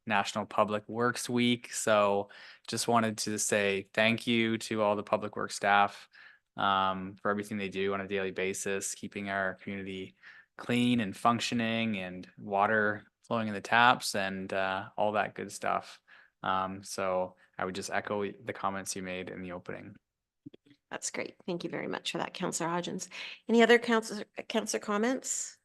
National Public Works Week, so just wanted to say thank you to all the Public Works staff for everything they do on a daily basis, keeping our community clean and functioning and water flowing in the taps and all that good stuff. So I would just echo the comments you made in the opening. That's great. Thank you very much for that, Councillor Hodgins. Any other councillor comments?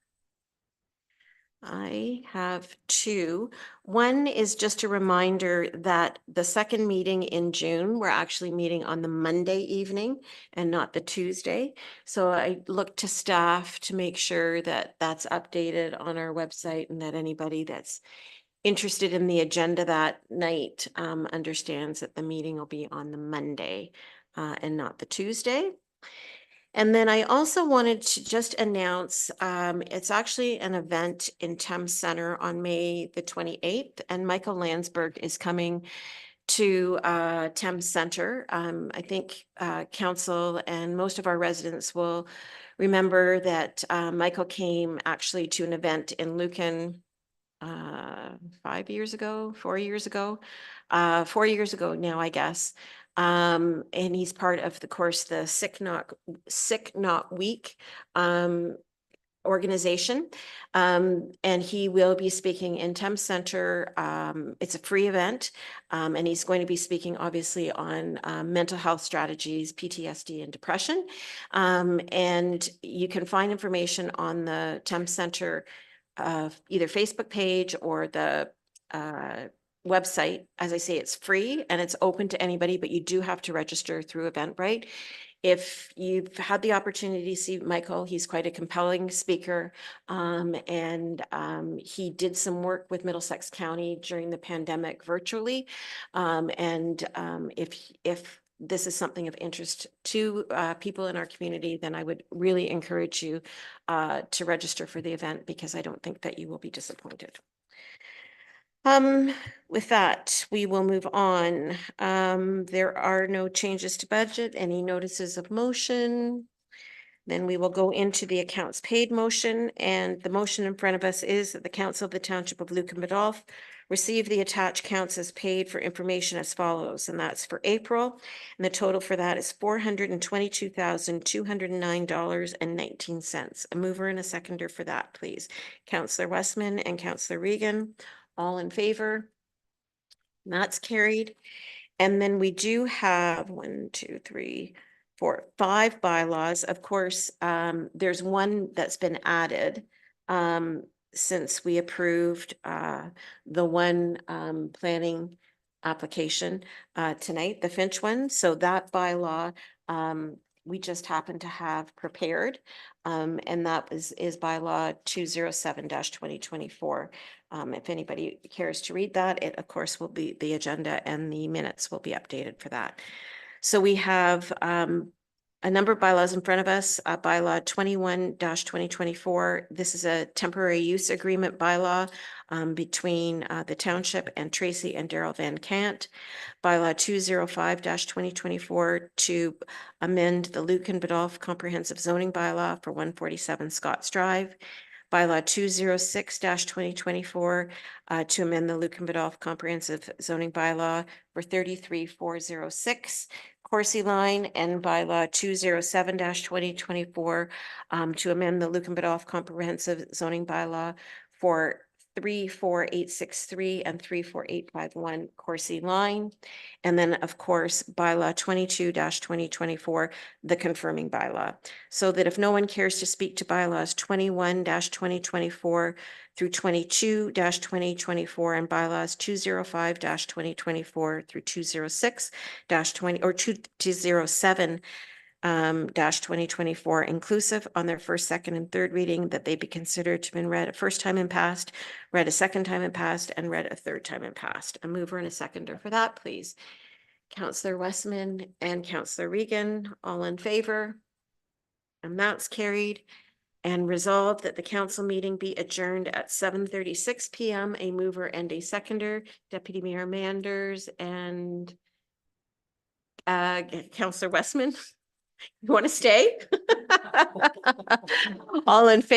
I have two. One is just a reminder that the second meeting in June, we're actually meeting on the Monday evening and not the Tuesday. So I look to staff to make sure that that's updated on our website and that anybody that's interested in the agenda that night understands that the meeting will be on the Monday and not the Tuesday. And then I also wanted to just announce, it's actually an event in Thames Center on May the 28th, and Michael Landsberg is coming to Thames Center. I think council and most of our residents will remember that Michael came actually to an event in Lucan 4 years ago now, I guess. And he's part of the course, the Sick Not Week organization. And he will be speaking in Thames Center. It's a free event. And he's going to be speaking obviously on mental health strategies, PTSD and depression. And you can find information on the Thames Center either Facebook page or the website. As I say, it's free and it's open to anybody, but you do have to register through Eventbrite. If you've had the opportunity to see Michael, he's quite a compelling speaker. And he did some work with Middlesex County during the pandemic virtually. If this is something of interest to people in our community, then I would really encourage you to register for the event because I don't think that you will be disappointed. With that, we will move on. There are no changes to budget, any notices of motion. Then we will go into the accounts paid motion, and the motion in front of us is that the Council of the Township of Lucan Biddulph receive the attached counts as paid for information as follows, and that's for April. And the total for that is $422,209.19. A mover and a seconder for that, please. Councillor Westman and Councillor Regan, all in favor? And that's carried. And then we do have 5 bylaws. Of course, there's one that's been added since we approved the one planning application tonight, the Finch one. So that bylaw we just happened to have prepared, and that is bylaw 207-2024. If anybody cares to read that, it of course will be the agenda and the minutes will be updated for that. So we have a number of bylaws in front of us, bylaw 21-2024. This is a temporary use agreement bylaw between the township and Tracy and Daryl Van Cant. Bylaw 205-2024 to amend the Lucan Biddulph Comprehensive Zoning Bylaw for 147 Scotts Drive. Bylaw 206-2024 to amend the Lucan Biddulph Comprehensive Zoning Bylaw for 33406 Coursey Line, and bylaw 207-2024 to amend the Lucan Biddulph Comprehensive Zoning Bylaw for 34863 and 34851 Coursey Line. And then, of course, bylaw 22-2024, the confirming bylaw. So that if no one cares to speak to bylaws 21-2024 through 22-2024 and bylaws 205-2024 through 206-20 or 207 -2024 inclusive on their first, second, and third reading, that they be considered to have been read a first time and passed, read a second time and passed, and read a third time and passed. A mover and a seconder for that, please. Councillor Westman and Councillor Regan, all in favor? And that's carried. And resolved that the council meeting be adjourned at 7:36 PM. A mover and a seconder, Deputy Mayor Manders and Councillor Westman. You want to stay? All in favor?